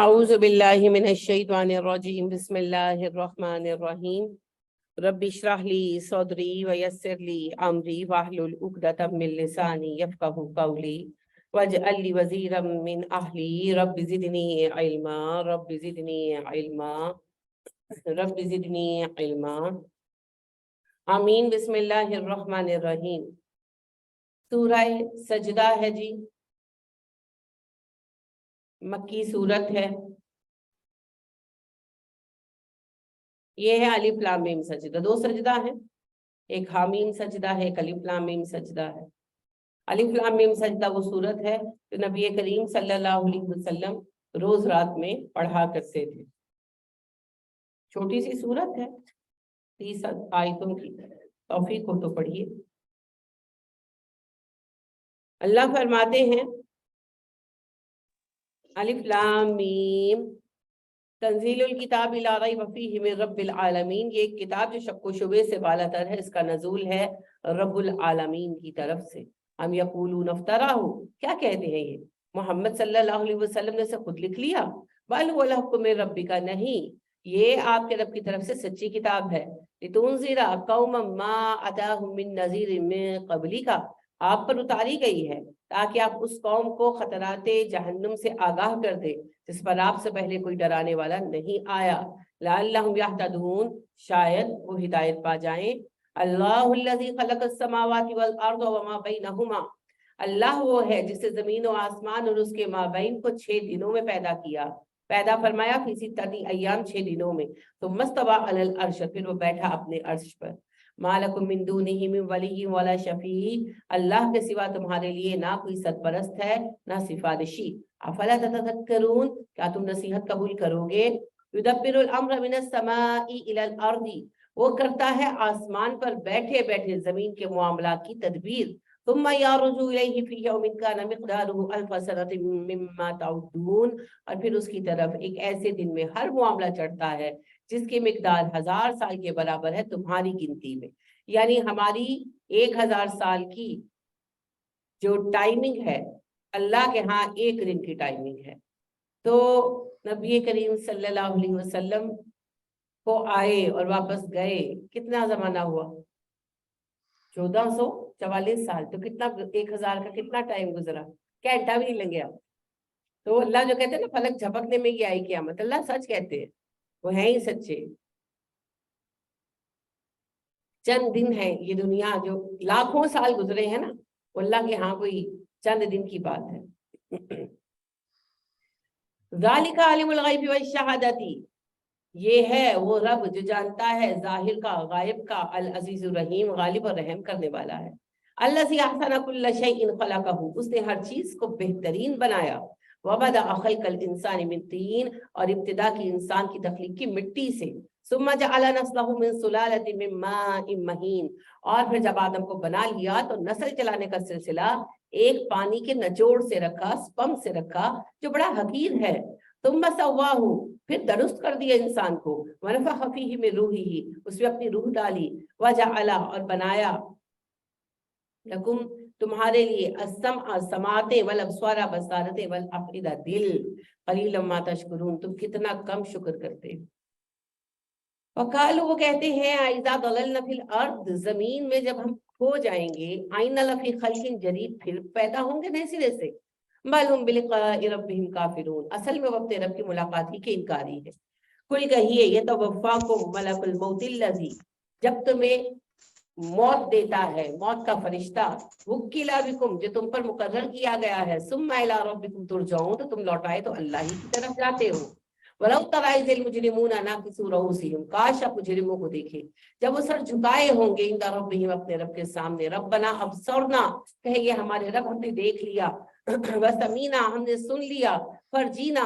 اعوذ باللہ من الشیطان الرجیم بسم اللہ الرحمن الرحیم رب اشرح لی صدری ویسر لی امری واحلل عقدۃ من لسانی یفقہوا قولی واجعل لی وزیرا من اہلی رب زدنی علما رب زدنی علما رب زدنی علما آمین۔ بسم اللہ الرحمن الرحیم۔ سورہ سجدہ ہے جی، مکی صورت ہے۔ یہ ہے الف لام میم سجدہ، دو سجدہ ہیں، ایک حامیم سجدہ ہے، ایک الف لام میم سجدہ ہے۔ الف لام میم سجدہ وہ صورت ہے جو نبی کریم صلی اللہ علیہ وسلم روز رات میں پڑھا کرتے تھے۔ چھوٹی سی صورت ہے، 30 آیتوں کی، توفیق ہو تو پڑھیے۔ اللہ فرماتے ہیں الف لام میم تنزیل الکتاب لا ریب فیہ من رب العالمین، یہ ایک کتاب جو شک و شبے سے بالا تر ہے، اس کا نزول ہے رب العالمین کی طرف سے۔ ہم یقولون افطرہ، کیا کہتے ہیں یہ محمد صلی اللہ علیہ وسلم نے اسے خود لکھ لیا؟ بل هو الحق من ربک، نہیں، یہ آپ کے رب کی طرف سے سچی کتاب ہے۔ لتنذر قوما ما اتاهم من نذیر من قبلک، آپ پر اتاری گئی ہے تاکہ آپ اس قوم کو خطرات جہنم سے آگاہ کر دے جس پر آپ سے پہلے کوئی ڈرانے والا نہیں آیا۔ لعلہم یہتدون، شاید وہ ہدایت پا جائیں۔ اللہ الذی خلق السماوات والارض وما بینہما، اللہ وہ ہے جس نے زمین و آسمان اور اس کے مابین کو 6 دنوں میں پیدا کیا، پیدا فرمایا فی ستۃ ایام، 6 دنوں میں۔ ثم استوی علی العرش، پھر وہ بیٹھا اپنے عرش پر۔ ما لکم من دونہ من ولی ولا شفیع، اللہ کے سوا تمہارے لیے نہ کوئی سرپرست ہے نہ سفارشی۔ افلا تتذکرون، کیا تم نصیحت قبول کرو گے؟ یدبر الامر من السماء الی الارض، وہ کرتا ہے آسمان پر بیٹھے بیٹھے زمین کے معاملات کی تدبیر۔ ثم یعرج الیہ فی یوم کان مقدارہ الف سنۃ مما تعدون، اور پھر اس کی طرف ایک ایسے دن میں ہر معاملہ چڑھتا ہے جس کی مقدار 1000 سال کے برابر ہے تمہاری گنتی میں، یعنی ہماری 1000 سال کی جو ٹائمنگ ہے اللہ کے ہاں 1 دن کی ٹائمنگ ہے۔ تو نبی کریم صلی اللہ علیہ وسلم کو آئے اور واپس گئے کتنا زمانہ ہوا؟ 1444 سال، تو کتنا 1000 کا کتنا ٹائم گزرا؟ گھنٹہ بھی نہیں لگیا۔ تو اللہ جو کہتے ہیں نا فلک جھپکنے میں ہی آئی قیامت، اللہ سچ کہتے ہیں، وہ ہیں ہی سچے۔ چند دن ہے یہ دنیا، جو لاکھوں سال گزرے ہیں نا، وہ اللہ کے ہاں کوئی چند دن کی بات ہے۔ ذالک عالم الغیب والشہادۃ، یہ ہے وہ رب جو جانتا ہے ظاہر کا غائب کا، العزیز الرحیم، غالب اور رحم کرنے والا ہے۔ الذی احسن کل شیء خلقہ، اس نے ہر چیز کو بہترین بنایا۔ وبدأ خلق الانسان من طین، اور ابتدا کی انسان کی تخلیق کی مٹی سے۔ ثم جعل نسلہ من سلالۃ من ماء مہین، اور پھر جب آدم کو بنا لیا تو نسل چلانے کا سلسلہ ایک پانی کے نچوڑ سے رکھا، سپم سے رکھا جو بڑا حقیر ہے۔ ثم سواہ، پھر درست کر دیا انسان کو۔ ونفخ فیہ من روحہ، اس میں اپنی روح ڈالی۔ وجعل، اور بنایا، لکم تمہارے لیے، السمع سماعتیں، والابصار بصارتیں، والافئدہ دل، قلیلا ما تشکرون، تم کتنا کم شکر کرتے ہو۔ وقالوا، وہ کہتے ہیں، اذا ضللنا فی الارض، زمین میں جب ہم کھو جائیں گے، آئنا لفی خلق جدید، پھر پیدا ہوں گے نئے سرے سے۔ بل ہم بلقاء ربہم کافرون، اصل میں وہ اپنے رب کی ملاقات ہی کے انکاری ہے۔ کل کہیے، یتوفاکم ملک الموت الذی، جب تمہیں موت دیتا ہے موت کا فرشتہ، وکل بکم، جو تم پر مقرر کیا گیا ہے، ثم الی ربکم ترجعون، تو تم لوٹائے تو اللہ ہی کی طرف جاتے ہو۔ وَلَوْ تَرَىٰ إِذِ الْمُجْرِمُونَ نَاكِسُو رُءُوسِهِمْ، کاش آپ مجرموں کو دیکھے جب وہ سر جھکائے ہوں گے، عند ربہم، اپنے رب کے سامنے، ربنا ابصرنا، کہیں گے ہمارے رب ہم نے دیکھ لیا، وسمینا، ہم نے سن لیا، فرجینا،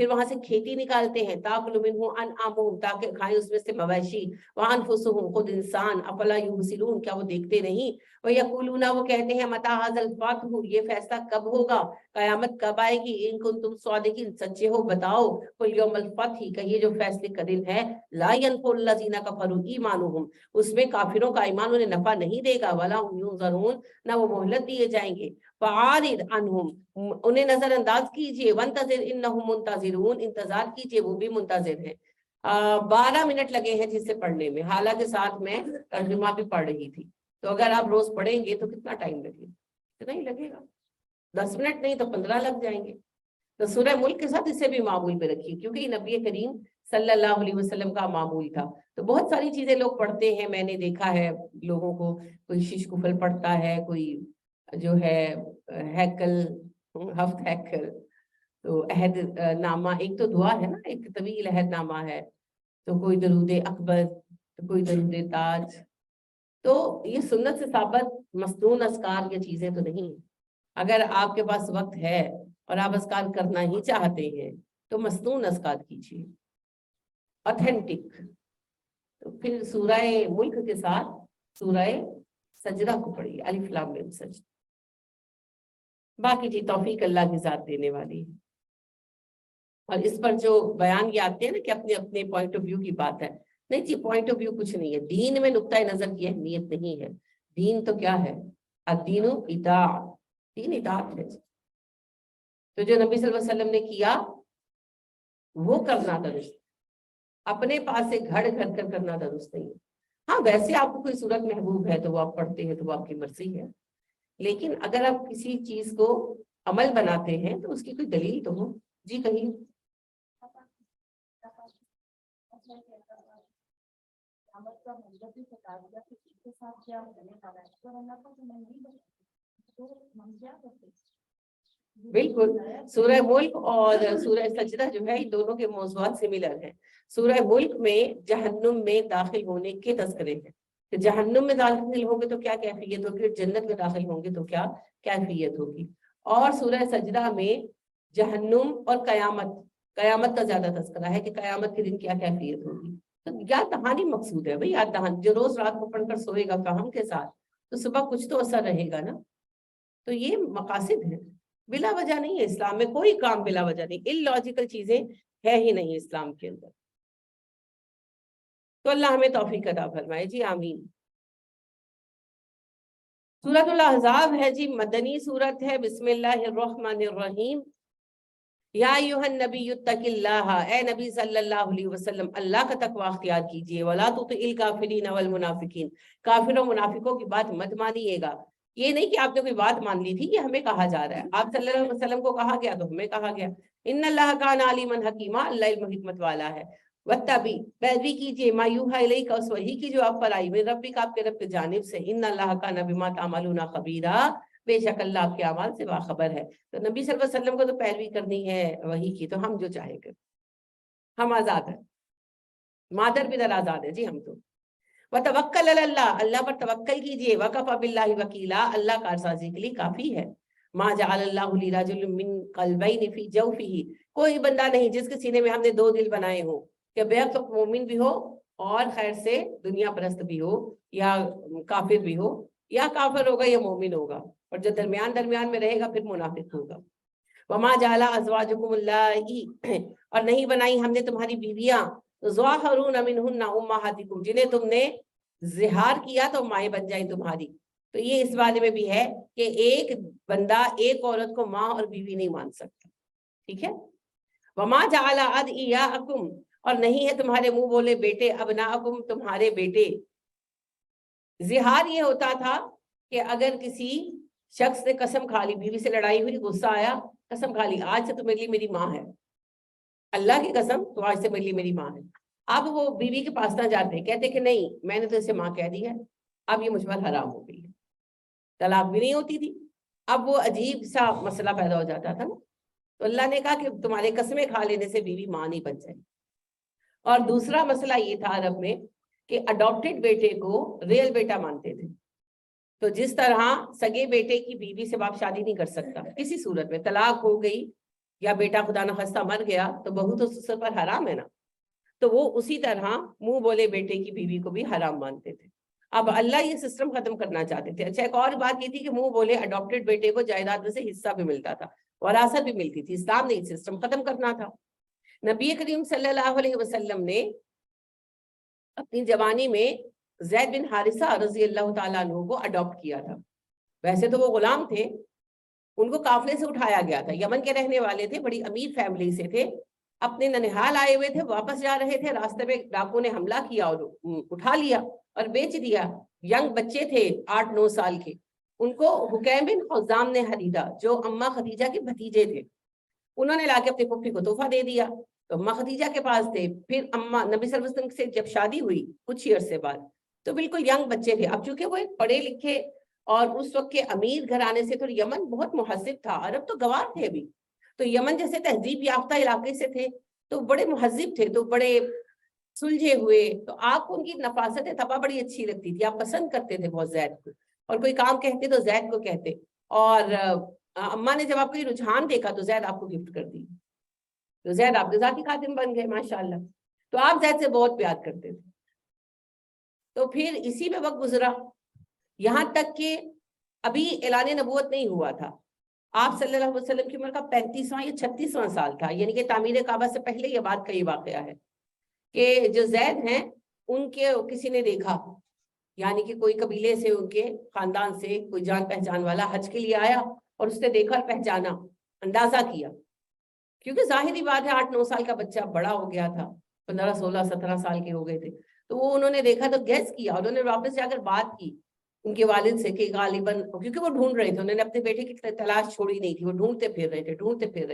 پھر وہاں سے کھیتی نکالتے ہیں، تاکلوا منہ انعامہم، تاکہ کھائیں اس میں سے مویشی، وانفسہم، خود انسان، افلا یبصرون، کیا وہ دیکھتے نہیں، ویقولون، وہ کہتے ہیں متی ھذا الفتح، یہ فیصلہ کب ہوگا، قیامت کب آئے گی، ان کنتم صادقین، سچے ہو بتاؤ، قل یوم الفتح، کہیے جو فیصلے کا دن ہے، لا ينفع الذین کفروا ایمانہم، اس میں کافروں کا ایمان انہیں نفع نہیں دے گا، ولا هم ينظرون، نہ وہ مہلت دیے جائیں گے، فعارض عنہم، انہیں نظر انداز کیجئے، وانتظر انہم منتظرون، انتظار کیجئے وہ بھی منتظر ہیں۔ 12 منٹ لگے ہیں جسے پڑھنے میں، حالانکہ ساتھ میں ترجمہ بھی پڑھ رہی تھی، تو اگر آپ روز پڑھیں گے تو کتنا ٹائم لگے گا؟ اتنا ہی لگے گا، 10 منٹ نہیں تو 15 لگ جائیں گے۔ تو سورہ ملک کے ساتھ اسے بھی معمول پہ رکھیے، کیونکہ یہ نبی کریم صلی اللہ علیہ وسلم کا معمول تھا۔ تو بہت ساری چیزیں لوگ پڑھتے ہیں، میں نے دیکھا ہے لوگوں کو، کوئی شش کفل پڑھتا ہے، کوئی جو ہے ہیکل، ہفت ہیکل، تو عہد نامہ، ایک تو دعا ہے نا، ایک طویل عہد نامہ ہے، تو کوئی درود اکبر، تو کوئی درود تاج، تو یہ سنت سے ثابت مسنون اذکار یہ چیزیں تو نہیں ہیں۔ اگر آپ کے پاس وقت ہے اور آپ اذکار کرنا ہی چاہتے ہیں تو مسنون اذکار کیجیے، اوتھینٹک۔ تو پھر سورہ ملک کے ساتھ سورہ سجدہ کو پڑھیے، الف لام میم سجدہ۔ باقی جی توفیق اللہ کی ذات دینے والی ہے، اور اس پر جو بیان یہ آتے ہیں نا کہ اپنے اپنے پوائنٹ آف ویو کی بات ہے، نہیں جی، پوائنٹ آف ویو کچھ نہیں ہے، دین میں نقطۂ نظر کی اہمیت نہیں ہے، دین تو کیا ہے، الدین اطاعت، دین اطاعت ہے۔ تو جو نبی صلی اللہ علیہ وسلم نے کیا وہ کرنا درست، اپنے پاس سے گھڑ گھڑ کر کرنا درست نہیں ہے۔ ہاں ویسے آپ کو کوئی صورت محبوب ہے تو وہ آپ پڑھتے ہیں تو وہ آپ کی مرضی ہے، لیکن اگر آپ کسی چیز کو عمل بناتے ہیں تو اس کی کوئی دلیل تو ہو۔ جی کہیے۔ بالکل، سورہ ملک اور سورہ سجدہ جو ہے ان دونوں کے موضوعات سملر ہیں۔ سورہ ملک میں جہنم میں داخل ہونے کے تذکرے ہیں کہ جہنم میں داخل ہوں گے تو کیا کیفیت ہوگی، جنت میں داخل ہوں گے تو کیا کیفیت ہوگی، اور سورہ سجدہ میں جہنم اور قیامت کا زیادہ تذکرہ ہے کہ قیامت کے دن کیا کیفیت ہوگی۔ تو یاد دہانی مقصود ہے بھائی، یاد دہانی، جو روز رات کو پڑھ کر سوئے گا فہم کے ساتھ تو صبح کچھ تو اثر رہے گا نا۔ تو یہ مقاصد ہیں، بلا وجہ نہیں ہے اسلام میں کوئی کام، بلا وجہ نہیں، ان لاجیکل چیزیں ہے ہی نہیں اسلام کے اندر۔ تو اللہ ہمیں توفیق عطا فرمائے، جی آمین۔ سورۃ الاحزاب ہے جی، مدنی سورت ہے، بسم اللہ الرحمن الرحیم۔ یا ایھا النبی اتق اللہ، اے نبی صلی اللہ علیہ وسلم اللہ کا تقوی اختیار کیجئے، ولا تطع الکافرین والمنافقین، کافروں منافقوں کی بات مت مانیے گا۔ یہ نہیں کہ آپ نے کوئی بات مان لی تھی، یہ ہمیں کہا جا رہا ہے، آپ صلی اللہ علیہ وسلم کو کہا گیا تو ہمیں کہا گیا۔ ان اللہ کان علیما حکیما، اللہ علم و حکمت والا ہے۔ واتبع، پیروی کیجیے، ما یوحی الیک، اس وحی کی جو آپ پر آئی، من ربک، آپ کے رب کی جانب سے، ان اللہ کان بما تعملون خبیرا، بے شک اللہ آپ کے اعمال سے باخبر ہے۔ تو نبی صلی اللہ علیہ وسلم کو تو پیروی کرنی ہے وحی کی، تو ہم جو چاہے گا، ہم آزاد ہیں، مادر بدر آزاد ہے جی ہم تو۔ وتوکل علی اللہ، اللہ پر توکل کیجیے، وکفی باللہ وکیلا، اللہ کارسازی کے لیے کافی ہے۔ ما جعل اللہ لرجل من قلبین فی جوفہ، کوئی بندہ نہیں جس کے سینے میں ہم نے 2 دل بنائے ہوں، کہ بے وقت مومن بھی ہو اور خیر سے دنیا پرست بھی ہو، یا کافر بھی ہو، یا کافر ہوگا یا مومن ہوگا، اور جو درمیان میں رہے گا پھر منافق ہوگا۔ وما جعل ازواجکم اللائی، اور نہیں بنائی ہم نے تمہاری بیویاں، ظاہرون منہن امہاتکم، جنہیں تم نے زہار کیا تو مائیں بن جائیں تمہاری۔ تو یہ اس بارے میں بھی ہے کہ ایک بندہ ایک عورت کو ماں اور بیوی نہیں مان سکتا، ٹھیک ہے۔ وما جعل ادعیاءکم، اور نہیں ہے تمہارے منہ بولے بیٹے، ابناءکم، تمہارے بیٹے۔ زہار یہ ہوتا تھا کہ اگر کسی شخص نے قسم کھا لی، بیوی سے لڑائی ہوئی، غصہ آیا، قسم کھا لی آج سے تو میرے لیے میری ماں ہے، اللہ کی قسم تو آج سے میرے لیے میری ماں ہے۔ اب وہ بیوی کے پاس نہ جاتے، کہتے کہ نہیں میں نے تو اسے ماں کہہ دی ہے، اب یہ مجھ پر حرام ہو گئی ہے، طلاق بھی نہیں ہوتی تھی۔ اب وہ عجیب سا مسئلہ پیدا ہو جاتا تھا نا، تو اللہ نے کہا کہ تمہارے قسمیں کھا لینے سے بیوی ماں نہیں بن جائے۔ اور دوسرا مسئلہ یہ تھا عرب میں کہ اڈاپٹڈ بیٹے کو ریئل بیٹا مانتے تھے، تو جس طرح سگے بیٹے کی بیوی سے باپ شادی نہیں کر سکتا، کسی صورت میں طلاق ہو گئی یا بیٹا خدا نخواستہ مر گیا تو بہو تو سسر پر حرام ہے نا، تو وہ اسی طرح منہ بولے بیٹے کی بیوی کو بھی حرام مانتے تھے. اب اللہ یہ سسٹم ختم کرنا چاہتے تھے. اچھا ایک اور بات یہ تھی کہ منہ بولے اڈاپٹیڈ بیٹے کو جائیداد میں سے حصہ بھی ملتا تھا، وراثت بھی ملتی تھی. اسلام نے یہ سسٹم ختم کرنا تھا. نبی کریم صلی اللہ علیہ وسلم نے اپنی جوانی میں زید بن حارثہ رضی اللہ تعالیٰ عنہ کو اڈاپٹ کیا تھا. ویسے تو وہ غلام تھے، ان کو قافلے سے اٹھایا گیا تھا، یمن کے رہنے والے تھے، بڑی امیر فیملی سے تھے، اپنے ننہال آئے ہوئے تھے، واپس جا رہے تھے، راستے میں ڈاکو نے حملہ کیا اور اٹھا لیا اور بیچ دیا. ینگ بچے تھے 8-9 سال کے. ان کو حکیم بن حزام نے خریدا جو اماں خدیجہ کے بھتیجے تھے. انہوں نے لا کے اپنی پھپھی کو تحفہ دے دیا. تو اماں خدیجہ کے پاس تھے. پھر اماں نبی صلی اللہ علیہ وسلم سے جب شادی ہوئی کچھ ہی عرصے بعد تو بالکل ینگ بچے تھے. اب چونکہ وہ ایک پڑھے لکھے اور اس وقت کے امیر گھرانے سے، تو یمن بہت مہذب تھا، عرب تو گوار تھے ابھی، تو یمن جیسے تہذیب یافتہ علاقے سے تھے تو بڑے مہذب تھے، تو بڑے سلجھے ہوئے. تو آپ کو ان کی نفاست طبع بڑی اچھی لگتی تھی، آپ پسند کرتے تھے بہت زید کو، اور کوئی کام کہتے تو زید کو کہتے. اور اماں نے جب آپ کو یہ رجحان دیکھا تو زید آپ کو گفٹ کر دی، تو زید آپ کے ذاتی خادم بن گئے ماشاءاللہ. تو آپ زید سے بہت پیار کرتے تھے. تو پھر اسی میں وقت گزرا، یہاں تک کہ ابھی اعلان نبوت نہیں ہوا تھا. آپ صلی اللہ علیہ وسلم کی عمر کا 35واں یا 36واں سال تھا، یعنی کہ تعمیر کعبہ سے پہلے یہ بات کا یہ واقعہ ہے کہ جو زید ہیں ان کے کسی نے دیکھا، یعنی کہ کوئی قبیلے سے، ان کے خاندان سے کوئی جان پہچان والا حج کے لیے آیا اور اس نے دیکھا اور پہچانا، اندازہ کیا. کیونکہ ظاہری بات ہے 8-9 سال کا بچہ بڑا ہو گیا تھا، 15 16 17 سال کے ہو گئے تھے. تو وہ انہوں نے دیکھا تو گیس کیا، انہوں نے واپس جا کر بات کی ان کے والد سے کہ غالباً، کیونکہ وہ ڈھونڈ رہے تھے، انہوں نے اپنے بیٹے کی تلاش چھوڑی نہیں تھی، وہ ڈھونڈتے پھر رہے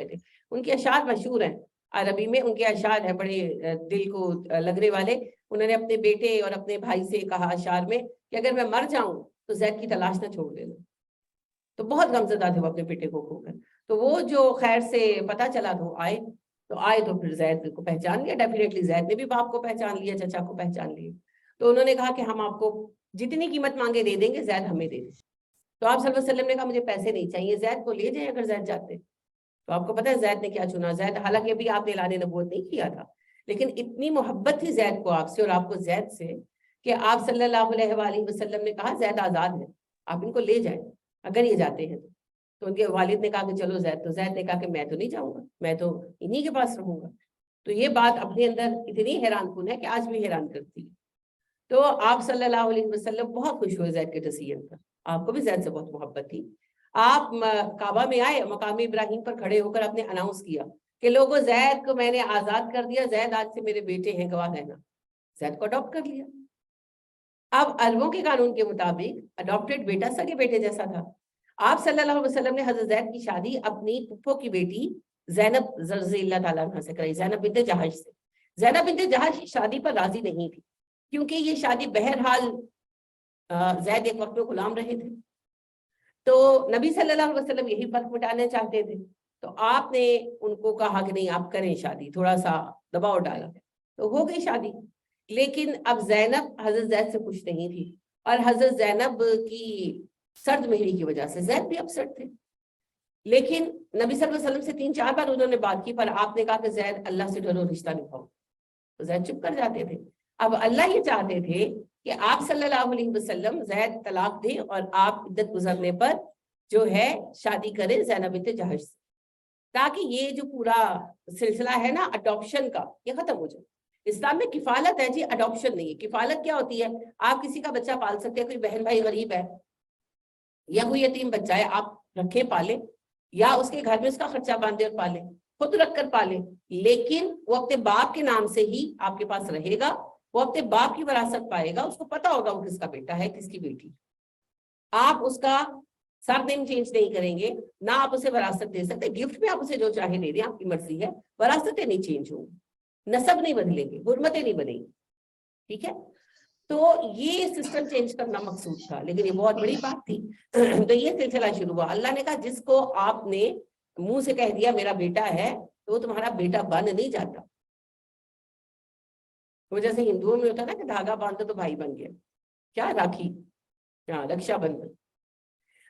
تھے. ان کے اشعار مشہور ہیں عربی میں، ان کے اشعار ہیں بڑے دل کو لگنے والے. انہوں نے اپنے بیٹے اور اپنے بھائی سے کہا اشعار میں کہ اگر میں مر جاؤں تو زید کی تلاش نہ چھوڑ دینا. تو بہت غمزدہ تھے وہ اپنے بیٹے کو کھو کر. تو وہ جو خیر سے پتا چلا تو آئے تو پھر زید کو پہچان لیا، ڈیفینیٹلی زید نے بھی باپ کو پہچان لیا، چچا کو پہچان لیا. تو انہوں نے کہا کہ ہم آپ کو جتنی قیمت مانگے دے دیں گے، زید ہمیں دے دیں. تو آپ صلی اللہ علیہ وسلم نے کہا مجھے پیسے نہیں چاہیے، زید کو لے جائیں اگر زید جاتے. تو آپ کو پتہ ہے زید نے کیا چنا. زید حالانکہ ابھی آپ نے اعلان نبوت نہیں کیا تھا، لیکن اتنی محبت تھی زید کو آپ سے اور آپ کو زید سے کہ آپ صلی اللہ علیہ وآلہ وسلم نے کہا زید آزاد ہے، آپ ان کو لے جائیں اگر یہ جاتے ہیں. تو ان کے والد نے کہا کہ چلو زید. تو زید نے کہا کہ میں تو نہیں جاؤں گا، میں تو انہی کے پاس رہوں گا. تو یہ بات اپنے اندر اتنی حیران کن ہے کہ آج بھی حیران کرتی ہے. تو آپ صلی اللہ علیہ وسلم بہت خوش ہوئے زید کے ڈیسیژن پر. آپ کو بھی زید سے بہت محبت تھی. آپ کعبہ میں آئے، مقام ابراہیم پر کھڑے ہو کر آپ نے اناؤنس کیا کہ لوگوں زید کو میں نے آزاد کر دیا، زید آج سے میرے بیٹے ہیں، گواہ رہنا. زید کو اڈاپٹ کر لیا. اب عربوں کے قانون کے مطابق اڈاپٹیڈ بیٹا سگے بیٹے جیسا تھا. آپ صلی اللہ علیہ وسلم نے حضرت زید کی شادی اپنی پھپھو کی بیٹی زینب رضی اللہ تعالیٰ عنہ سے کرائی، زینب بنت جہش سے. زینب بنت جہش شادی پر راضی نہیں تھی، کیونکہ یہ شادی بہرحال زید ایک وقت میں غلام رہے تھے، تو نبی صلی اللہ علیہ وسلم یہی فرق مٹانا چاہتے تھے. تو آپ نے ان کو کہا کہ نہیں آپ کریں شادی، تھوڑا سا دباؤ ڈالا. تو ہو گئی شادی. لیکن اب زینب حضرت زید سے خوش نہیں تھی، اور حضرت زینب کی سرد مہری کی وجہ سے زید بھی اپسٹ تھے. لیکن نبی صلی اللہ علیہ وسلم سے 3-4 بار انہوں نے بات کی، پر آپ نے کہا کہ زید اللہ سے ڈرو، رشتہ نبھاؤ. تو زید چپ کر جاتے تھے. اب اللہ یہ چاہتے تھے کہ آپ صلی اللہ علیہ وسلم زید طلاق دیں اور آپ عدت گزرنے پر جو ہے شادی کریں زینب بنت جہش سے، تاکہ یہ جو پورا سلسلہ ہے نا اڈاپشن کا یہ ختم ہو جائے. اسلام میں کفالت ہے جی، اڈاپشن نہیں ہے. کفالت کیا ہوتی ہے؟ آپ کسی کا بچہ پال سکتے ہیں، کوئی بہن بھائی غریب ہے یا کوئی یتیم بچہ ہے، آپ رکھیں پالیں، یا اس کے گھر میں اس کا خرچہ باندھے اور پالیں، خود رکھ کر پالیں. لیکن وہ اپنے باپ کے نام سے ہی آپ کے پاس رہے گا، وہ اپنے باپ کی وراثت پائے گا، اس کو پتا ہوگا وہ کس کا بیٹا ہے کس کی بیٹی. آپ اس کا سر نیم چینج نہیں کریں گے، نہ آپ اسے وراثت دے سکتے. گفٹ میں آپ اسے جو چاہے دے دیں، آپ کی مرضی ہے. وراثتیں نہیں چینج ہوں گی، نسب نہیں بدلیں گے، حرمتیں نہیں بنیں گی. ٹھیک ہے؟ تو یہ سسٹم چینج کرنا مقصود تھا، لیکن یہ بہت بڑی بات تھی. تو یہ سلسلہ شروع ہوا. اللہ نے کہا جس کو آپ نے منہ سے کہہ دیا میرا بیٹا ہے تو وہ تمہارا بیٹا بن نہیں جاتا. تو جیسے ہندوؤں میں ہوتا نا کہ دھاگا باندھو تو بھائی بن گیا، کیا راکھی، ہاں رکشا بندھن.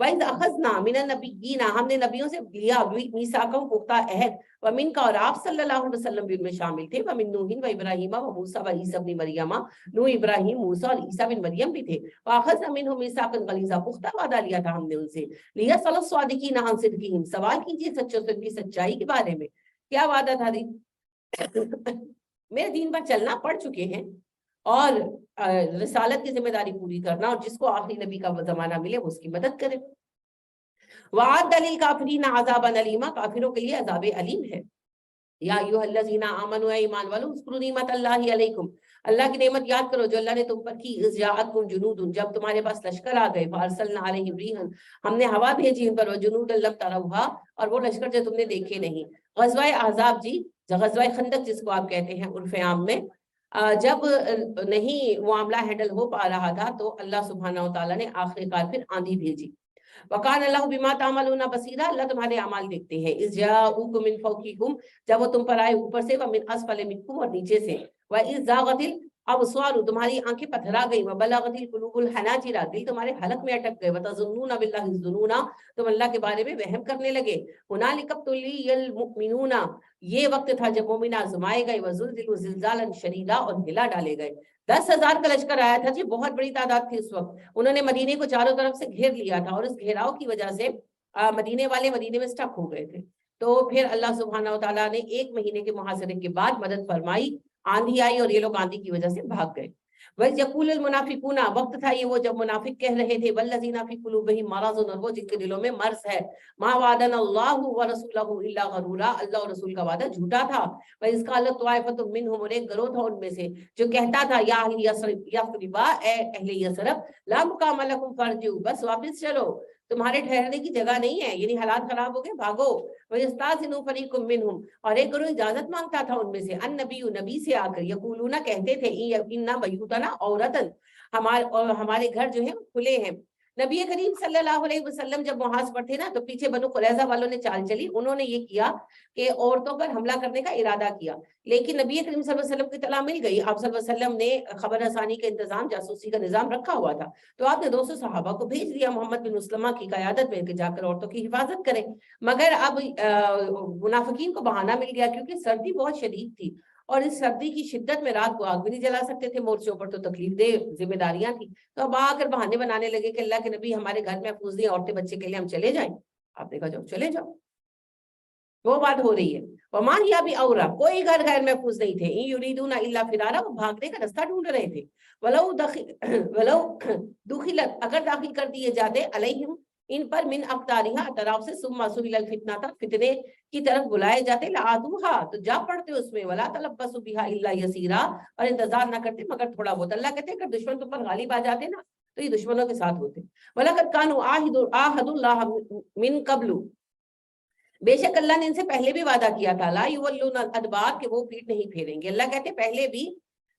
وَإِذْ أَخَذْنَا مِنَ النَّبِيِّينَ ہم نے نبیوں سے لیا میثاقًا پختہ عہد ومن کا اور آپ صلی اللہ علیہ وسلم بھی ان میں شامل تھے ومن نوح و ابراہیم و موسیٰ و عیسیٰ بن مریم نوح ابراہیم موسیٰ اور عیسیٰ بن مریم بھی تھے وَأَخَذْنَا مِنْهُم مِيثَاقًا غَلِيظًا پختہ وعدہ لیا تھا ہم نے ان سے لِيَسْأَلَ الصَّادِقِينَ عَنْ صِدْقِهِمْ سوال کیجیے سچوں سے ان کی سچائی کے بارے میں کیا وعدہ تھا میرے دین پر چلنا پڑ چکے ہیں اور رسالت کی ذمہ داری پوری کرنا اور جس کو آخری نبی کا زمانہ ملے وہ اس کی مدد کرے وعد للکافرین عذابا الیما کافروں کے لیے عذاب علیم ہے یا ایھا الذین آمنوا اے ایمان والو اذکروا نعمت اللہ علیکم اللہ کی نعمت یاد کرو جو اللہ نے تم پر کی اذ جاءتکم جنود جب تمہارے پاس لشکر آ گئے فارسلنا علیہم ریحا ہم نے ہوا بھیجی ان پر وجنود لم تروها اور وہ لشکر جو تم نے دیکھے نہیں غزوہ احزاب جی غزوہ خندق جس کو آپ کہتے ہیں عرف عام میں جب نہیں معاملہ ہینڈل ہو پا رہا تھا تو اللہ سبحانہ و تعالیٰ نے آخر کار پھر آندھی بھیجی وَقَانَ اللَّهُ بِمَا تَعْمَلُونَ بَصِيرًا اللہ تمہارے اعمال دیکھتے ہیں اِذْ جَاءُوكُم مِّن فَوْقِكُم جب وہ تم پر آئے اوپر سے وَمِنْ أَسْفَلِ مِنكُم اور نیچے سے وَإِذْ زَاغَتِ الْأَبْصَارُ تمہاری آنکھیں پتھرا گئی وَبَلَغَتِ الْقُلُوبُ الْحَنَاجِرَ دل تمہارے حلق میں اٹک گئے وَتَظُنُّونَ بِاللَّهِ الظُّنُونَ تم اللہ کے بارے میں وہم کرنے لگے هُنَالِكَ ابْتُلِيَ الْمُؤْمِنُونَ یہ وقت تھا جب مومن آزمائے گئے وَزُلْزِلُوا زِلْزَالًا شَدِيدًا اور ہلا ڈالے گئے 10,000 کا لشکر آیا تھا جی بہت بڑی تعداد تھی اس وقت انہوں نے مدینے کو چاروں طرف سے گھیر لیا تھا اور اس گھیراؤ کی وجہ سے مدینے والے مدینے میں سٹک ہو گئے تھے تو پھر اللہ سبحانہ و تعالیٰ نے 1 مہینے کے محاصرے کے بعد مدد فرمائی آندھی آئی اور یہ لوگ آندھی کی وجہ سے بھاگ گئے وَإِذْ يَقُولُ الْمُنَافِقُونَ وقت تھا یہ وہ جب منافق کہہ رہے تھے وَالَّذِينَ فِي قُلُوبِهِم مَرَضٌ اور وہ جن کے دلوں میں مرض ہے مَا وَعَدَنَا اللَّهُ وَرَسُولُهُ إِلَّا غَرُورًا اللہ اور رسول کا وعدہ جھوٹا تھا وَإِذْ قَالَتْ طَائِفَةٌ مِّنْهُمْ اور ایک گروہ تھا ان میں سے جو کہتا تھا یا اہل یثرب اے اہل یثرب لا مقام لکم فارجعوا بس واپس چلو تمہارے ٹھہرنے کی جگہ نہیں ہے یعنی حالات خراب ہو گئے بھاگو وَيَسْتَأْذِنُ فَرِيقٌ مِّنْهُمْ اور ایک گروہ اجازت مانگتا تھا ان میں سے النبی نبی سے آ کر یقولون کہتے تھے اِنَّ بَیُوتَنَا عَوْرَةً ہمارے گھر جو ہیں کھلے ہیں نبی کریم صلی اللہ علیہ وسلم جب محاذ پر تھے نا تو پیچھے بنو قریظہ والوں نے چال چلی انہوں نے یہ کیا کہ عورتوں پر حملہ کرنے کا ارادہ کیا لیکن نبی کریم صلی اللہ علیہ وسلم کی اطلاع مل گئی آپ صلی اللہ علیہ وسلم نے خبر رسانی کا انتظام جاسوسی کا نظام رکھا ہوا تھا تو آپ نے 200 صحابہ کو بھیج دیا محمد بن مسلمہ کی قیادت میں کہ جا کر عورتوں کی حفاظت کریں مگر اب منافقین کو بہانہ مل گیا کیونکہ سردی بہت شدید تھی اور اس سردی کی شدت میں رات کو آگ بھی نہیں جلا سکتے تھے مورچوں پر تو تکلیف دہ ذمہ داریاں تھیں تو اب آ کر بہانے بنانے لگے کہ اللہ کے نبی ہمارے گھر محفوظ نہیں عورتیں بچے کے لیے ہم چلے جائیں آپ نے کہا جاؤ چلے جاؤ وہ بات ہو رہی ہے وَمَا هِيَ بِأَوْرَةٍ کوئی گھر غیر محفوظ نہیں تھے إِن يُرِيدُونَ إِلَّا فِرَارًا وہ بھاگنے کا رستہ ڈھونڈ رہے تھے وَلَوْ دُخِلَتْ اگر داخل کر دیے جاتے علیہم ان پر من اقطارها طرف سے ثم سئل الفتنہ فتنے کی طرف بلائے جاتے لآتوها تو جا پڑتے اس میں ولا تلبسوا بها الا يسيرا اور انتظار نہ کرتے مگر تھوڑا بہت اللہ کہتے ہیں اگر دشمن تم پر غالب آ جاتے نا تو یہ دشمنوں کے ساتھ ہوتے وَلَقَدْ كَانُوا عَاهَدُوا اللَّهَ مِن قَبْلُ بے شک اللہ نے ان سے پہلے بھی وعدہ کیا تھا لا یولون الادبار کہ وہ پیٹ نہیں پھیریں گے اللہ کہتے پہلے بھی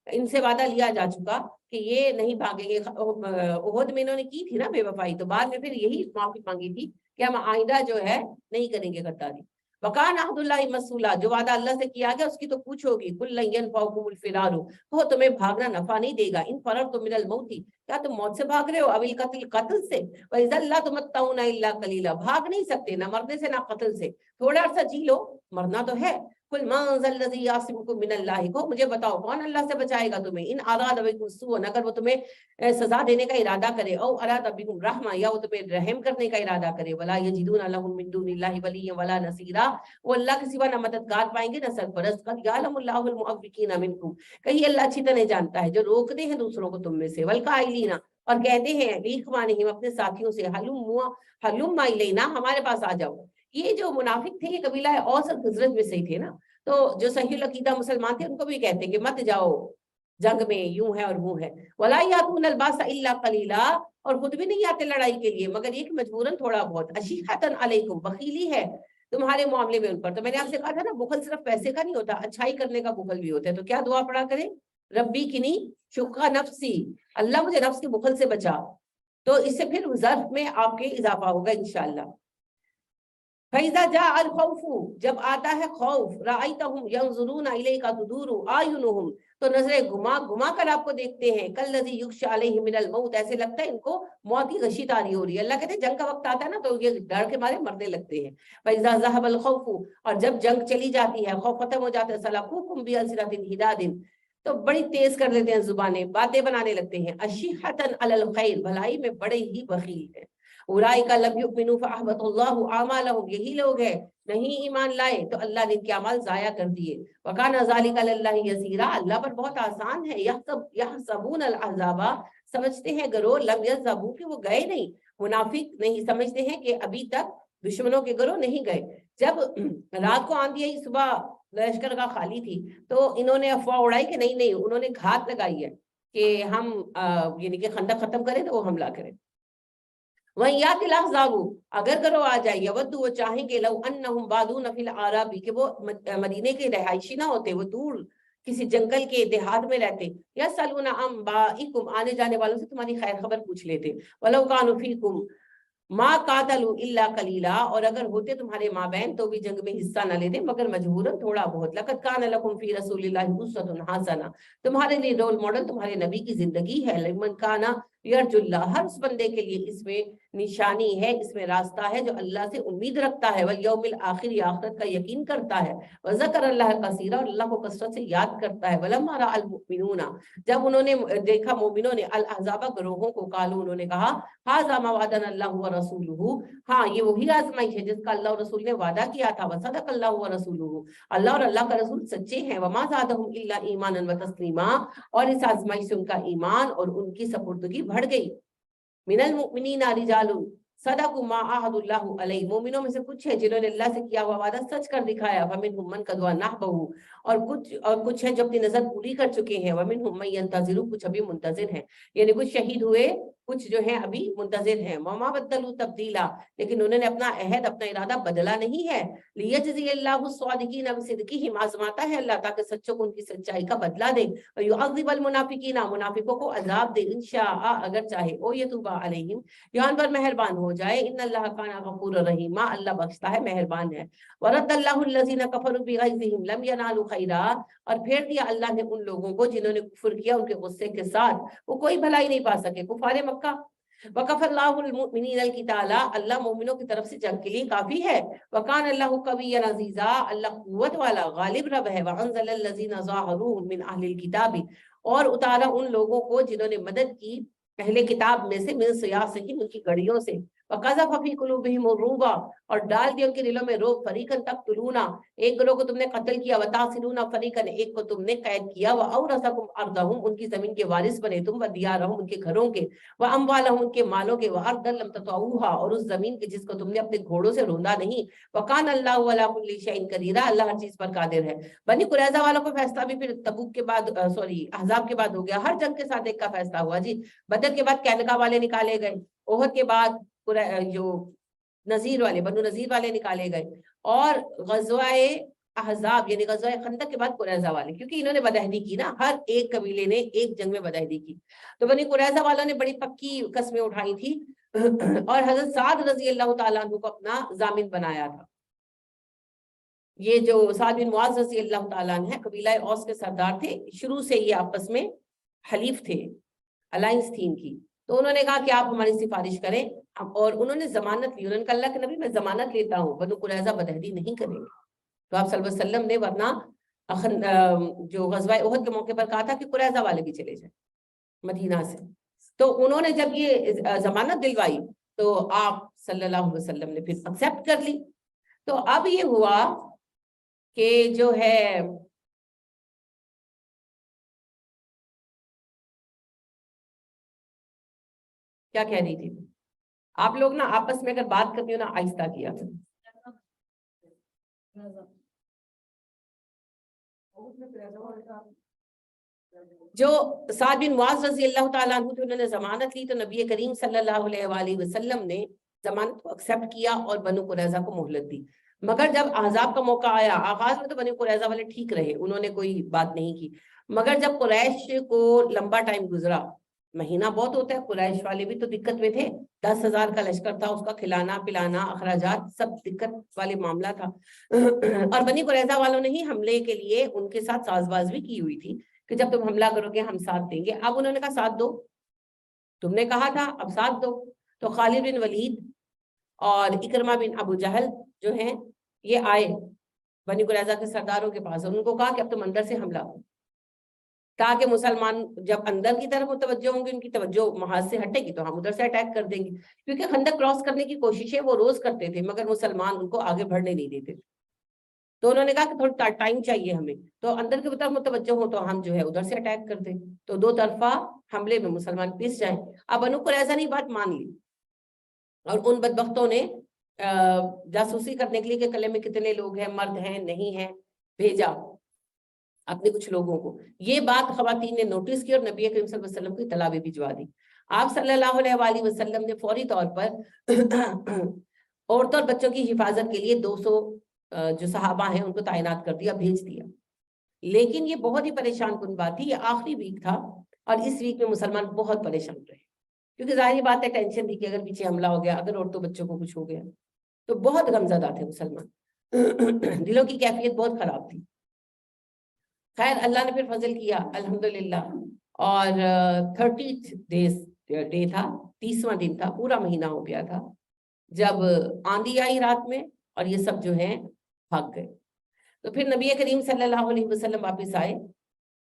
ان سے وعدہ لیا جا چکا کہ یہ نہیں بھاگیں گے احد میں انہوں نے کی تھی نا بے وفائی تو بعد میں پھر یہی معافی مانگی تھی کہ ہم آئندہ جو ہے نہیں کریں گے غداری وکان عہد اللہ مسئولہ جو وعدہ اللہ سے کیا گیا اس کی تو پوچھو گی کل لن ينفعكم الفرار وہ تمہیں بھاگنا نفع نہیں دے گا ان فررتم من الموت کیا تم موت سے بھاگ رہے ہو اویل قتل سے واذا لا تمتعون الا قليلا بھاگ نہیں سکتے نہ مرنے سے نہ قتل سے تھوڑا عرصہ جی لو مرنا تو ہے قل من ذا الذي يعصمكم من الله کو مجھے بتاؤ کون اللہ سے بچائے گا تمہیں ان اراد بكم سوءا اگر وہ تمہیں سزا دینے کا ارادہ کرے او اراد بكم رحمہ یا وہ تمہیں رحم کرنے کا ارادہ کرے ولا يجدون لهم من دون الله وليا ولا نصيرا وہ اللہ کے سوا نہ مددگار پائیں گے نہ سرپرست قد يعلم الله المعوقين منكم کہیں اللہ اچھی طرح جانتا ہے جو روکتے ہیں دوسروں کو تم میں سے والقائلین اور کہتے ہیں لیخوانہم اپنے ساتھیوں سے حلم الینا ہمارے پاس آ جاؤ یہ جو منافق تھے یہ قبیلہ اوس اور خزرج میں سے ہی تھے نا تو جو صحیح العقیدہ مسلمان تھے ان کو بھی کہتے ہیں کہ مت جاؤ جنگ میں یوں ہے اور وہ ہے ولا یاتون الباس الا قلیلا اور خود بھی نہیں آتے لڑائی کے لیے مگر ایک مجبوراً تھوڑا بہت اشیحۃ علیکم بخیلی ہے تمہارے معاملے میں ان پر تو میں نے آپ سے کہا تھا نا بخل صرف پیسے کا نہیں ہوتا اچھائی کرنے کا بخل بھی ہوتا ہے تو کیا دعا پڑھا کرے ربی کنی شقا نفسی اللہ مجھے نفس کے بخل سے بچا تو اس سے پھر ظرف میں آپ کے اضافہ ہوگا انشاءاللہ فَإِذَا جَاءَ الْخَوْفُ جب آتا ہے خوف رَأَيْتَهُمْ يَنْظُرُونَ إِلَيْكَ تَدُورُ أَعْيُنُهُمْ تو نظریں گھما گھما کر آپ کو دیکھتے ہیں، کلذی یغشی علیہ من الموت، ایسے لگتا ہے ان کو موت کی غشی تاری ہو رہی ہے۔ اللہ کہتے ہیں جنگ کا وقت آتا ہے نا تو یہ ڈر کے مارے مرنے لگتے ہیں۔ فَإِذَا ذَهَبَ الْخَوْفُ، اور جب جنگ چلی جاتی ہے، خوف ختم ہو جاتا ہے، سَلَقُوكُم بِأَلْسِنَةٍ حِدَادٍ، تو بڑی تیز کر دیتے ہیں زبانیں، باتیں بنانے لگتے ہیں، اشحۃ علی الخیر، بھلائی میں بڑے ہی بخیل ہیں۔ اولئک لم یؤمنوا فاحبط اللہ اعمالهم، یہی لوگ ہیں نہیں ایمان لائے تو اللہ نے ان کے اعمال ضائع کر دیے۔ وکان ذلک علی اللہ یسیرا، اللہ پر بہت آسان ہے۔ یحسبون الاحزاب، سمجھتے ہیں گروہ، لم یذهبوا کہ وہ گئے نہیں، منافق نہیں سمجھتے ہیں کہ ابھی تک دشمنوں کے گروہ نہیں گئے۔ جب رات کو آندھی آئی، صبح لشکر کا خالی تھی، تو انہوں نے افواہ اڑائی کہ نہیں نہیں، انہوں نے گھات لگائی ہے کہ ہم یعنی کہ خندق ختم کریں تو وہ حملہ کریں۔ وہیں یات الاحزاب، اگر گروہ آ جائے، یودوا، وہ چاہیں گے، لو انہم بادون فی الاعراب، کہ وہ مدینے کے رہائشی نہ ہوتے، وہ دور کسی جنگل کے دیہات میں رہتے، یسألون عن انبائکم، آنے جانے والوں سے تمہاری خیر خبر پوچھ لیتے، ولو کانوا فیکم ما قاتلوا الا قلیلا، اور اگر ہوتے تمہارے مابین تو بھی جنگ میں حصہ نہ لیتے مگر مجبوراً تھوڑا بہت۔ لقد کان لکم فی رسول اللہ اسوۃ حسنہ، تمہارے لیے رول ماڈل تمہارے نبی کی زندگی ہے، لمن کان یرجو اللہ، ہر اس بندے کے لیے اس میں نشانی ہے، اس میں راستہ ہے جو اللہ سے امید رکھتا ہے، والیوم الآخر، آخرت کا یقین کرتا ہے، وذکر اللہ کثیرا، اور اللہ کو کثرت سے یاد کرتا ہے۔ ولما رأى المؤمنون، جب انہوں نے دیکھا مومنوں نے، الاحزاب، گروہوں کو، قالوا، انہوں نے کہا، ھذا ما وعدنا اللہ ورسولہ، ہاں یہ وہی آزمائش ہے جس کا اللہ اور رسول نے وعدہ کیا تھا، وصدق اللہ ورسولہ، اللہ اور اللہ کا رسول سچے ہیں، وما زادهم الا ایمانا وتسلیما، اور اس آزمائش سے ان کا ایمان اور ان کی سپردگی بڑھ گئی۔ من المؤمنین رجال صدقوا ما عاهد اللہ علیہ، مومنوں میں سے کچھ ہے جنہوں نے اللہ سے کیا ہوا وعدہ سچ کر دکھایا، ومنهم من قضى نحبه، اور کچھ ہیں جو اپنی نظر پوری کر چکے ہیں، ومنهم من ينتظر، کچھ ابھی منتظر ہیں، یعنی کچھ شہید ہوئے، کچھ جو ہیں ابھی منتظر ہیں۔ وما بدلوا تبدیلا، لیکن انہوں نے اپنا عہد، اپنا ارادہ بدلا نہیں ہے۔ لیجزی اللہ الصادقین بصدقہم، آزماتا ہے اللہ تاکہ سچوں کو ان کی سچائی کا بدلہ دے، ویعذب المنافقین، منافقوں کو عذاب دے، انشاء، اگر چاہے، او یتوب علیہم، یہاں پر مہربان ہو جائے، ان اللہ کان غفور رحیم، اللہ بخشتا ہے، مہربان ہے۔ ورد اللہ الذین کفروا بغیظہم لم ینالوا خیرا، اور پھیر دیا اللہ نے ان لوگوں کو جنہوں نے کفر کیا ان کے غصے کے ساتھ، وہ کوئی بھلائی نہیں پا سکے، کفار مکہ۔ وکف اللہ المؤمنین القتال، اللہ مومنوں کی طرف سے جنگ کے لیے کافی ہے۔ وکان اللہ قویا عزیزا، اللہ قوت والا غالب رب ہے۔ وانزل الذین ظاہروهم من اہل الکتاب، اور اتارا ان لوگوں کو جنہوں نے مدد کی اہل کتاب میں سے، من صیاصہم، ان کی گڑیوں سے، وقذف فی قلوبہم الرعب، اور ڈال دیا ان کے دلوں میں روب، فریقا تقتلون، ایک گروہ کو تم نے قتل کیا، وتاسرون فریقا، ایک کو تم نے قید کیا، واورثکم ارضہم، ان کی زمین کے وارث بنے تم، ودیارہم، ان کے گھروں کے، واموالہم، ان کے مالوں کے، وارضا لم تطئوها، اور اس زمین کے جس کو تم نے اپنے گھوڑوں سے روندا نہیں، وکان اللہ علی کل شیء قدیر، اللہ ہر چیز پر قادر ہے۔ بنی قریظہ والوں کو فیصلہ بھی پھر تبوک کے بعد، احزاب کے بعد ہو گیا، ہر جنگ کے ساتھ ایک کا فیصلہ ہوا جی۔ بدر کے بعد کینکا والے نکالے گئے، احد کے بعد جو نذیر والے، بنو نذیر والے نکالے گئے، اور غزوہ احزاب یعنی غزوہ خندق کے بعد قریظہ والے، کیونکہ انہوں نے بدعہدی کی نا، ہر ایک قبیلے نے ایک جنگ میں بدعہدی کی، تو بنی قریظہ والوں نے بڑی پکی قسمیں اٹھائی تھی، اور حضرت سعد رضی اللہ تعالیٰ عنہ کو اپنا ضامن بنایا تھا۔ یہ جو سعد بن معاذ رضی اللہ تعالیٰ عنہ ہے، قبیلہ اوس کے سردار تھے، شروع سے یہ آپس میں حلیف تھے، الائنس تھی ان کی، تو انہوں نے کہا کہ آپ ہماری سفارش کریں، اور انہوں نے ضمانت لی، انہوں نے کہا اللہ کے نبی میں ضمانت لیتا ہوں بنو قریظہ بدعہدی نہیں کریں گے، تو آپ صلی اللہ علیہ وسلم نے ورنہ جو غزوہ احد کے موقع پر کہا تھا کہ قریظہ والے بھی چلے جائیں مدینہ سے، تو انہوں نے جب یہ ضمانت دلوائی تو آپ صلی اللہ علیہ وسلم نے پھر ایکسپٹ کر لی۔ تو اب یہ ہوا کہ جو ہے کیا کہہ رہی تھی آپ لوگ نا، آپس میں اگر بات کرنی ہو نا آہستہ کیا کریں۔ جو سعد بن معاذ رضی اللہ تعالیٰ عنہ تھے، انہوں نے ضمانت لی، تو نبی کریم صلی اللہ علیہ وآلہ وسلم نے ضمانت کو ایکسپٹ کیا اور بنو قریظہ کو مہلت دی۔ مگر جب احزاب کا موقع آیا، آغاز میں تو بنو قریظہ والے ٹھیک رہے، انہوں نے کوئی بات نہیں کی، مگر جب قریش کو لمبا ٹائم گزرا، مہینہ بہت ہوتا ہے، قریش والے بھی تو دقت میں تھے، 10,000 کا لشکر تھا، اس کا کھلانا پلانا اخراجات سب دقت والے معاملہ تھا، اور بنی قریظہ والوں نے ہی حملے کے لیے ان کے ساتھ ساز باز بھی کی ہوئی تھی کہ جب تم حملہ کرو گے ہم ساتھ دیں گے. اب انہوں نے کہا ساتھ دو, تم نے کہا تھا اب ساتھ دو. تو خالد بن ولید اور اکرمہ بن ابو جہل جو ہیں یہ آئے بنی قریظہ کے سرداروں کے پاس, ان کو کہا کہ اب تم اندر سے حملہ کرو, تاکہ مسلمان جب اندر کی طرف متوجہ ہوں گے, ان کی توجہ محاذ سے ہٹے گی تو ہم ادھر سے اٹیک کر دیں گے. کیونکہ خندق کراس کرنے کی کوششیں وہ روز کرتے تھے مگر مسلمان ان کو آگے بڑھنے نہیں دیتے تھے. تو انہوں نے کہا کہ تھوڑا ٹائم چاہیے ہمیں, تو اندر کی طرف متوجہ ہوں تو ہم جو ہے ادھر سے اٹیک کر دیں, تو دو طرفہ حملے میں مسلمان پس جائیں. اب بنو قریظہ نے بات مان لی, اور ان بدبختوں نے جاسوسی کرنے کے لیے کہ قلعے میں کتنے لوگ ہیں, مرد ہیں نہیں ہیں, بھیجا اپنے کچھ لوگوں کو. یہ بات خواتین نے نوٹس کی اور نبی کریم صلی اللہ علیہ وسلم کو اطلاع بھی بھجوا دی. آپ صلی اللہ علیہ وآلہ وسلم نے فوری طور پر عورتوں اور بچوں کی حفاظت کے لیے 200 جو صحابہ ہیں ان کو تعینات کر دیا, بھیج دیا. لیکن یہ بہت ہی پریشان کن بات تھی, یہ آخری ویک تھا اور اس ویک میں مسلمان بہت پریشان رہے, کیونکہ ظاہری بات ہے ٹینشن تھی کہ اگر پیچھے حملہ ہو گیا, اگر عورتوں بچوں کو کچھ ہو گیا, تو بہت غمزدہ تھے مسلمان. دلوں کی کیفیت بہت خراب تھی. خیر اللہ نے پھر فضل کیا الحمدللہ, اور 30th ڈے تھا, 30واں دن تھا, پورا مہینہ ہو گیا تھا جب آندھی آئی رات میں اور یہ سب جو ہیں بھاگ گئے. تو پھر نبی کریم صلی اللہ علیہ وسلم واپس آئے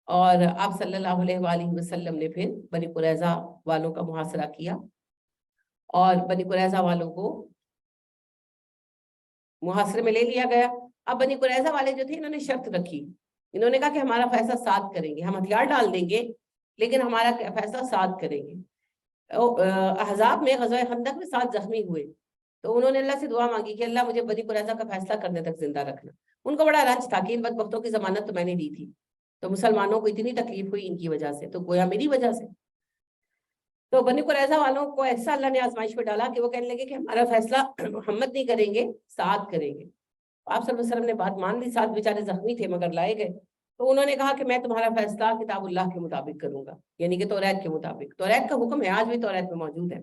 اور آپ صلی اللہ علیہ وآلہ وسلم نے پھر بنی قریظہ والوں کا محاصرہ کیا, اور بنی قریظہ والوں کو محاصرے میں لے لیا گیا. اب بنی قریظہ والے جو تھے انہوں نے شرط رکھی, انہوں نے کہا کہ ہمارا فیصلہ ساتھ کریں گے, ہم ہتھیار ڈال دیں گے لیکن ہمارا فیصلہ ساتھ کریں گے. احزاب میں غزوہ خندق میں 7 زخمی ہوئے, تو انہوں نے اللہ سے دعا مانگی کہ اللہ مجھے بنی قریظہ کا فیصلہ کرنے تک زندہ رکھنا. ان کو بڑا رنج تھا کہ ان بدبختوں کی ضمانت تو میں نے دی تھی, تو مسلمانوں کو اتنی تکلیف ہوئی ان کی وجہ سے, تو گویا میری وجہ سے. تو بنی قریظہ والوں کو ایسا اللہ نے آزمائش میں ڈالا کہ وہ کہنے لگے کہ ہمارا فیصلہ محمد نہیں کریں گے, ساتھ کریں گے. آپ صلی اللہ علیہ وسلم نے بات مان لی, 7 بیچارے زخمی تھے مگر لائے گئے. تو انہوں نے کہا کہ میں تمہارا فیصلہ کتاب اللہ کے مطابق کروں گا, یعنی کہ توریت کے مطابق. توریت کا حکم ہے, آج بھی توریت میں موجود ہے,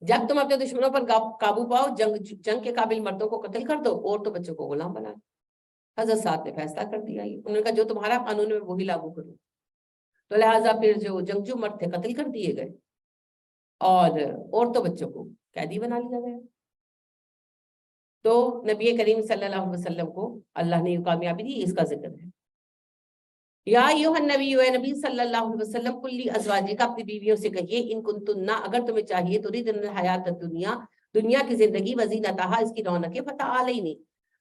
جب تم اپنے دشمنوں پر قابو پاؤ, جنگ کے قابل مردوں کو قتل کر دو, اور تو بچوں کو غلام بنا. حضرت ساتھ نے فیصلہ کر دیا, انہوں نے کہا جو تمہارا قانون ہے وہی لاگو کرو. تو لہٰذا پھر جو جنگجو مرد تھے قتل کر دیے گئے, اور عورتوں بچوں کو قیدی بنا لیا گیا. تو نبی کریم صلی اللہ علیہ وسلم کو اللہ نے کامیابی دی, اس کا ذکر ہے. یا ایھا النبی, اے نبی صلی اللہ علیہ وسلم, کلی ازواجک, اپنی بیویوں سے کہیے, ان کنتن, اگر تمہیں چاہیے, تریدن الحیات الدنیا, دنیا کی زندگی, وزینتہا, اس کی رونقیں, فتعالین,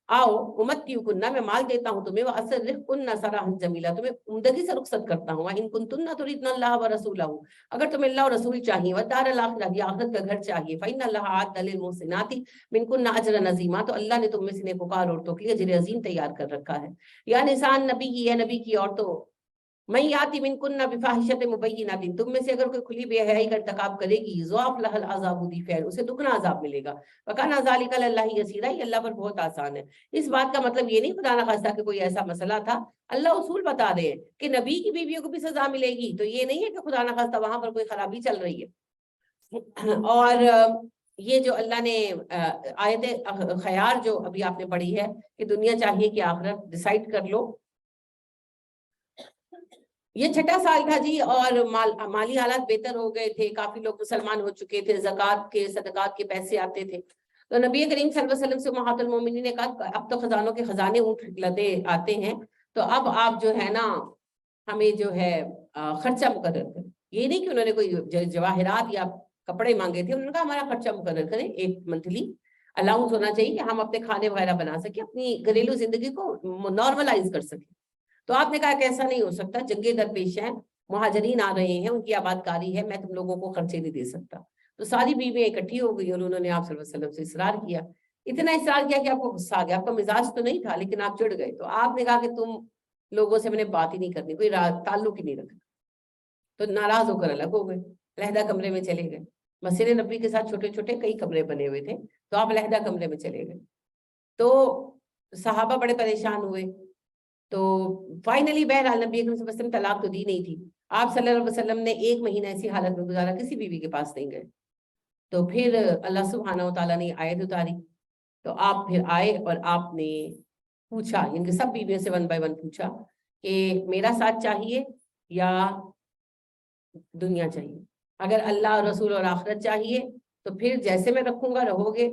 آؤ, امتعکن, میں مال دیتا ہوں تمہیں, واسرحکن سراحا جمیلا, تمہیں عمدگی سے رخصت کرتا ہوں. ان کنتن تریدن اللہ ورسولہ, اگر تمہیں اللہ اور رسول چاہیے, والدار الاخرہ, آخرت کا گھر چاہیے, فإن اللہ اعد للمحسنات منکن اجرا عظیما, تو اللہ نے تم میں سے نیکوکار عورتوں کے لیے اجر عظیم تیار کر رکھا ہے. یا نساء النبی, یہ نبی کی عورتوں, من یاتی منکن بفاحشۃ مبینۃ, تم میں سے اگر کوئی کھلی بے حیائی کا ارتکاب کرے گی, ضاعف لها العذاب ضعفین, اسے دگنا عذاب ملے گا. وکان ذلک علی اللہ یسیرا, یہ اللہ پر بہت آسان ہے. اس بات کا مطلب یہ نہیں خدا نخواستہ کہ کوئی ایسا مسئلہ تھا, اللہ اصول بتا رہے ہیں کہ نبی کی بیویوں کو بھی سزا ملے گی, تو یہ نہیں ہے کہ خدا نخواستہ وہاں پر کوئی خرابی چل رہی ہے. اور یہ جو اللہ نے آیت خیار جو ابھی آپ نے پڑھی ہے کہ دنیا چاہیے کہ آخرت ڈیسائیڈ کر لو, یہ 6 سال تھا جی, اور مالی حالات بہتر ہو گئے تھے, کافی لوگ مسلمان ہو چکے تھے, زکوٰۃ کے صدقات کے پیسے آتے تھے. تو نبی کریم صلی اللہ علیہ وسلم سے امہات المومنین نے کہا اب تو خزانوں کے خزانے اونٹ لدے آتے ہیں, تو اب آپ جو ہے نا ہمیں جو ہے خرچہ مقرر کریں. یہ نہیں کہ انہوں نے کوئی جواہرات یا کپڑے مانگے تھے, انہوں نے کہا ہمارا خرچہ مقرر کریں, ایک منتھلی الاؤنس ہونا چاہیے کہ ہم اپنے کھانے وغیرہ بنا سکیں, اپنی گھریلو زندگی کو نارملائز کر سکیں. تو آپ نے کہا کہ ایسا نہیں ہو سکتا, جنگیں درپیش ہیں, مہاجرین آ رہے ہیں, ان کی آباد کاری ہے, میں تم لوگوں کو خرچے نہیں دے سکتا. تو ساری بیویاں اکٹھی ہو گئی اور انہوں نے آپ صلی اللہ علیہ وسلم سے اصرار کیا, اتنا اصرار کیا کہ آپ کو غصہ آ گیا, آپ کا مزاج تو نہیں تھا لیکن آپ چڑ گئے. تو آپ نے کہا کہ تم لوگوں سے میں نے بات ہی نہیں کرنی, کوئی تعلق ہی نہیں رکھنا. تو ناراض ہو کر الگ ہو گئے, علیحدہ کمرے میں چلے گئے. مسجد نبی کے ساتھ چھوٹے چھوٹے کئی کمرے بنے ہوئے تھے, تو آپ علیحدہ کمرے میں چلے گئے. تو صحابہ بڑے پریشان ہوئے. تو فائنلی بہرحال نبی اکرم صلی اللہ علیہ وسلم طلاق تو دی نہیں تھی, آپ صلی اللہ علیہ وسلم نے 1 مہینہ ایسی حالت میں گزارا, کسی بیوی کے پاس نہیں گئے. تو پھر اللہ سبحانہ و تعالیٰ نے آیت اتاری, تو آپ پھر آئے اور آپ نے پوچھا, یعنی کہ سب بیویوں سے 1 by 1 پوچھا کہ میرا ساتھ چاہیے یا دنیا چاہیے. اگر اللہ اور رسول اور آخرت چاہیے تو پھر جیسے میں رکھوں گا رہو گے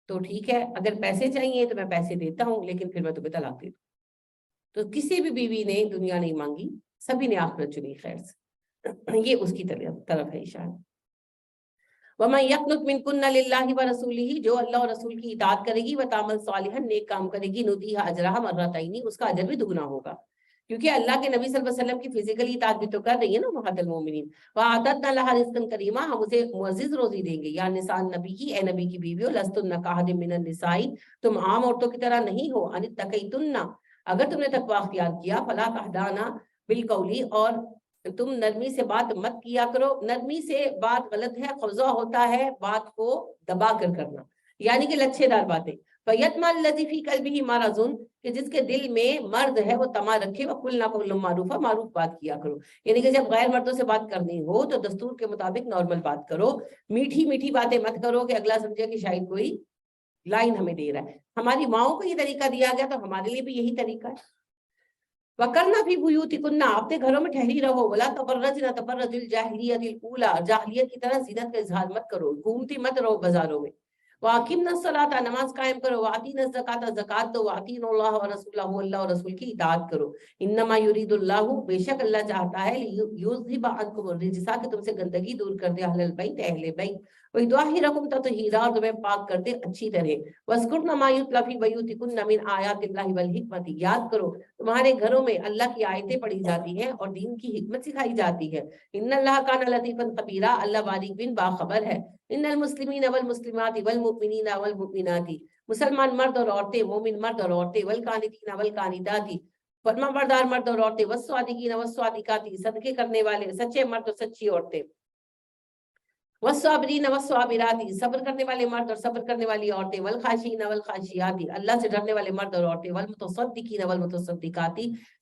تو ٹھیک ہے. اگر پیسے چاہیے تو میں پیسے دیتا ہوں لیکن پھر میں تمہیں طلاق دے دوں. تو کسی بھی بیوی نے دنیا نہیں مانگی, سبھی نے آخرت چنی خیر سے. یہ اس کی طرف ہے اشارہ. وَمَن يَقْنُتْ مِنكُنَّ لِلَّهِ وَرَسُولِهِ, جو اللہ اور رسول کی اطاعت کرے گی, وَتَعْمَلْ صَالِحًا, نیک کام کرے گی, نُؤْتِیهَا أَجْرَهَا مَرَّتَيْنِ, اس کا اجر بھی دگنا ہوگا. کیونکہ اللہ کے نبی صلی اللہ علیہ وسلم کی فزیکلی اطاعت بھی تو کر رہی ہے نا امہات المومنین. وَأَعْتَدْنَا لَهَا رِزْقًا كَرِيمًا, ہم اسے معزز روزی دیں گے. یا نساء النبی کی, اے نبی کی بیویو, لَسْتُنَّ كَأَحَدٍ مِّنَ النِّسَاءِ, تم عام عورتوں کی طرح نہیں ہو. أَنِ اتَّقَيْتُنَّ, اگر تم نے تقوی اختیار کیا, فَلَا تَخْضَعْنَ بِالْقَوْلِ, اور تم نرمی سے بات مت کیا کرو. نرمی سے بات غلط ہے, خضوع ہوتا ہے بات کو دبا کر کرنا, یعنی کہ لچھے دار باتیں. فَيَطْمَعَ الَّذِي فِي قَلْبِهِ مَرَضٌ, کہ جس کے دل میں مرض ہے وہ طمع رکھے. وَقُلْنَا قَوْلًا مَّعْرُوفًا, معروف بات کیا کرو. یعنی کہ جب غیر مردوں سے بات کرنی ہو تو دستور کے مطابق نارمل بات کرو. میٹھی میٹھی باتیں مت کرو کہ اگلا سمجھے کہ شاید کوئی لائن ہمیں دے رہا ہے. ہماری ماؤں کو یہ طریقہ دیا گیا تو ہمارے لیے بھی یہی طریقہ ہے. وَقَرْنَ فِي بُيُوتِكُنَّ, اپنے گھروں میں ٹھہری رہو. وَلَا تَبَرَّجْنَ تَبَرُّجَ الْجَاهِلِيَّةِ الْأُولَىٰ, جاہلیت کی طرح زینت کا اظہار مت کرو, گھومتی مت رہو بازاروں میں. وَأَقِمْنَ الصَّلَاةَ, نماز قائم کرو. وَآتِينَ الزَّكَاةَ, زکات دو. وَأَطِيعُوا اللَّهَ وَرَسُولَهُ, اللہ اور رسول کی اطاعت کرو. إِنَّمَا يُرِيدُ اللَّهُ, بے شک اللہ چاہتا ہے, لِيُذْهِبَ عَنكُمُ الرِّجْسَ, کہ تم سے گندگی دور کر دے, اہل البیت, اہل بیت. وَيُطَهِّرَكُمْ تَطْهِيرًا, اور تمہیں پاک کر دے اچھی طرح. وَاذْكُرْنَ مَا يُتْلَىٰ فِي بُيُوتِكُنَّ مِنْ آيَاتِ اللَّهِ وَالْحِكْمَةِ, یاد کرو تمہارے گھروں میں اللہ کی آیتیں پڑھی جاتی ہیں اور دین کی حکمت سکھائی جاتی ہے. ان اللہ کان لطیفا خبیرا, اللہ باریک بن باخبر ہے. ان المسلمین والمسلمات والمؤمنین والمؤمنات, مسلمان مرد اور عورتیں, مومن مرد اور عورتیں, والقانتین والقانتات, فرما بردار مرد اور عورتیں, والصادقین والصادقات, صدقے کرنے والے سچے مرد اور سچی عورتیں, والصابرین والصابرات, صبر کرنے والے مرد اور صبر کرنے والی عورتیں, والخاشعین والخاشعات, اللہ سے ڈرنے والے مرد اور عورتیں, والمتصدقین والمتصدقات,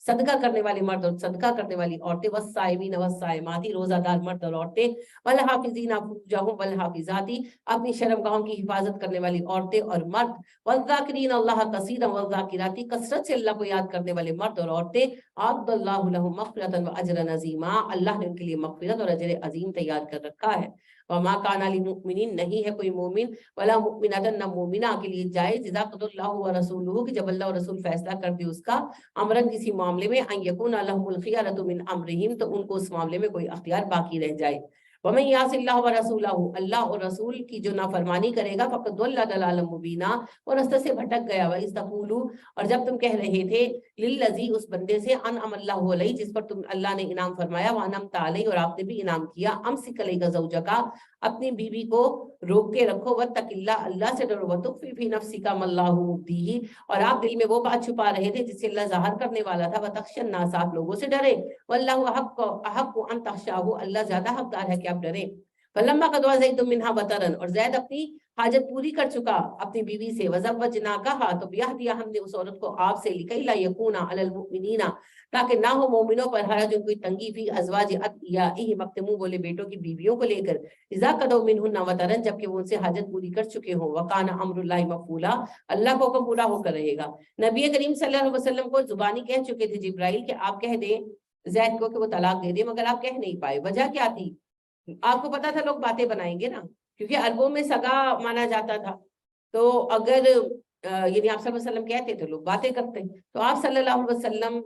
صدقہ کرنے والے مرد اور صدقہ کرنے والی عورتیں, والصائمین والصائمات, روزہ دار مرد اور عورتیں, والحافظین فروجہم والحافظات, اپنی شرمگاہوں کی حفاظت کرنے والی عورتیں اور مرد, والذاکرین اللہ کثیرا والذاکرات, کثرت سے اللہ کو یاد کرنے والے مرد اور عورتیں, اعد اللہ لہم مغفرۃ واجرا عظیما, اللہ نے ان کے لیے مغفرت اور اجر عظیم تیار کر رکھا ہے. وما کان للمؤمنین, نہیں ہے کوئی مومن, ولا مؤمنۃ, نہ مومنہ کے لیے جائز, اذا قضى اللہ ورسولہ, کہ جب اللہ اور رسول فیصلہ کر دے اس کا, امرن کسی معاملے میں, ان یکون لهم الخیارۃ من امرہم, تو ان کو اس معاملے میں کوئی اختیار باقی رہ جائے. ومن یعص اللہ ورسولہ, اللہ اور رسول کی جو نافرمانی کرے گا, فقد ضل ضلالا مبینا, اور راستے سے بھٹک گیا. وَإِذْ تَقُولُوا, اور جب تم کہہ رہے تھے, للذی, اس بندے سے, انعم اللہ علیہ, جس پر تم اللہ نے انعام فرمایا, وانعمت علیہ, اور آپ نے بھی انعام کیا, امسک علیک زوجک, اپنی بیوی کو روک کے رکھو, واتق اللہ, اللہ سے ڈرو, وتخفی فی نفسک ما اللہ مبدیہ, اور آپ دل میں وہ بات چھپا رہے تھے جسے اللہ ظاہر کرنے والا تھا, وتخشی الناس, آپ لوگوں سے ڈرے, واللہ احق ان تخشاہ, اللہ زیادہ حقدار ہے کہ آپ ڈریں. فلما قضى زید منها وطرا, اور زید اپنی حاجت پوری کر چکا اپنی بیوی سے, وزوجناکہا, تو بیاہ دیا ہم نے اس عورت کو آپ سے, لکی لا یکون علی المؤمنین, تاکہ نہ ہو مومنوں پر حرج, کوئی تنگی, فی ازواج ادعیائہم, مقتمو بولے بیٹوں کی بیویوں کو لے کر, اذا قضوا منہن وطرا, جبکہ وہ ان سے حاجت پوری کر چکے ہوں, وکان امر اللہ مفعولا, اللہ کو حکم پورا ہو کر رہے گا. نبی کریم صلی اللہ علیہ وسلم کو زبانی کہہ چکے تھے جبرائیل کہ آپ کہہ دیں زید کو کہ وہ طلاق دے دے, مگر آپ کہہ نہیں پائے. وجہ کیا تھی؟ آپ کو پتا تھا لوگ باتیں بنائیں گے نا, کیونکہ عربوں میں سگا مانا جاتا تھا, تو اگر یعنی آپ صلی اللہ علیہ وسلم کہتے تو لوگ باتیں کرتے, تو آپ صلی اللہ علیہ وسلم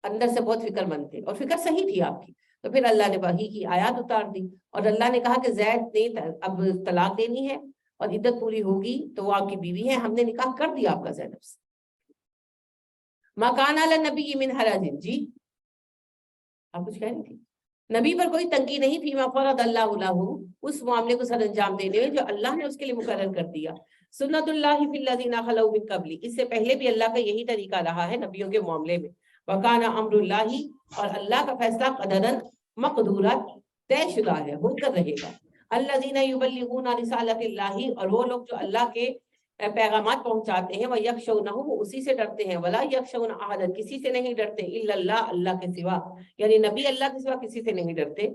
اندر سے بہت فکر مند تھے, اور فکر صحیح تھی آپ کی. تو پھر اللہ نے وحی کی آیات اتار دی, اور اللہ نے کہا کہ زید نے اب طلاق دینی ہے اور عدت پوری ہوگی تو وہ آپ کی بیوی ہے, ہم نے نکاح کر دیا آپ کا زینب سے. ما کان علی النبی من حرج, جی آپ کچھ کہہ رہی تھی. نبی پر کوئی تنگی نہیں, فیما فرض اللہ له, اس معاملے کو سر انجام دینے میں جو اللہ نے اس کے لیے مقرر کر دیا. سنت اللہ فی الذین خلوا من قبل, اس سے پہلے بھی اللہ کا یہی طریقہ رہا ہے نبیوں کے معاملے میں. وکان امر اللہ, اور اللہ کا فیصلہ قدرا مقدورا, طے شدہ ہے, ہو کر رہے گا. الذین یبلغون رسالۃ اللہ, اور وہ لوگ جو اللہ کے پیغامات پہنچاتے ہیں, وہ یخشونہ, وہ اسی سے ڈرتے ہیں, ولا یخشون احدا, کسی سے نہیں ڈرتے, الا اللہ, اللہ کے سوا, یعنی نبی اللہ کے سوا کسی سے نہیں ڈرتے.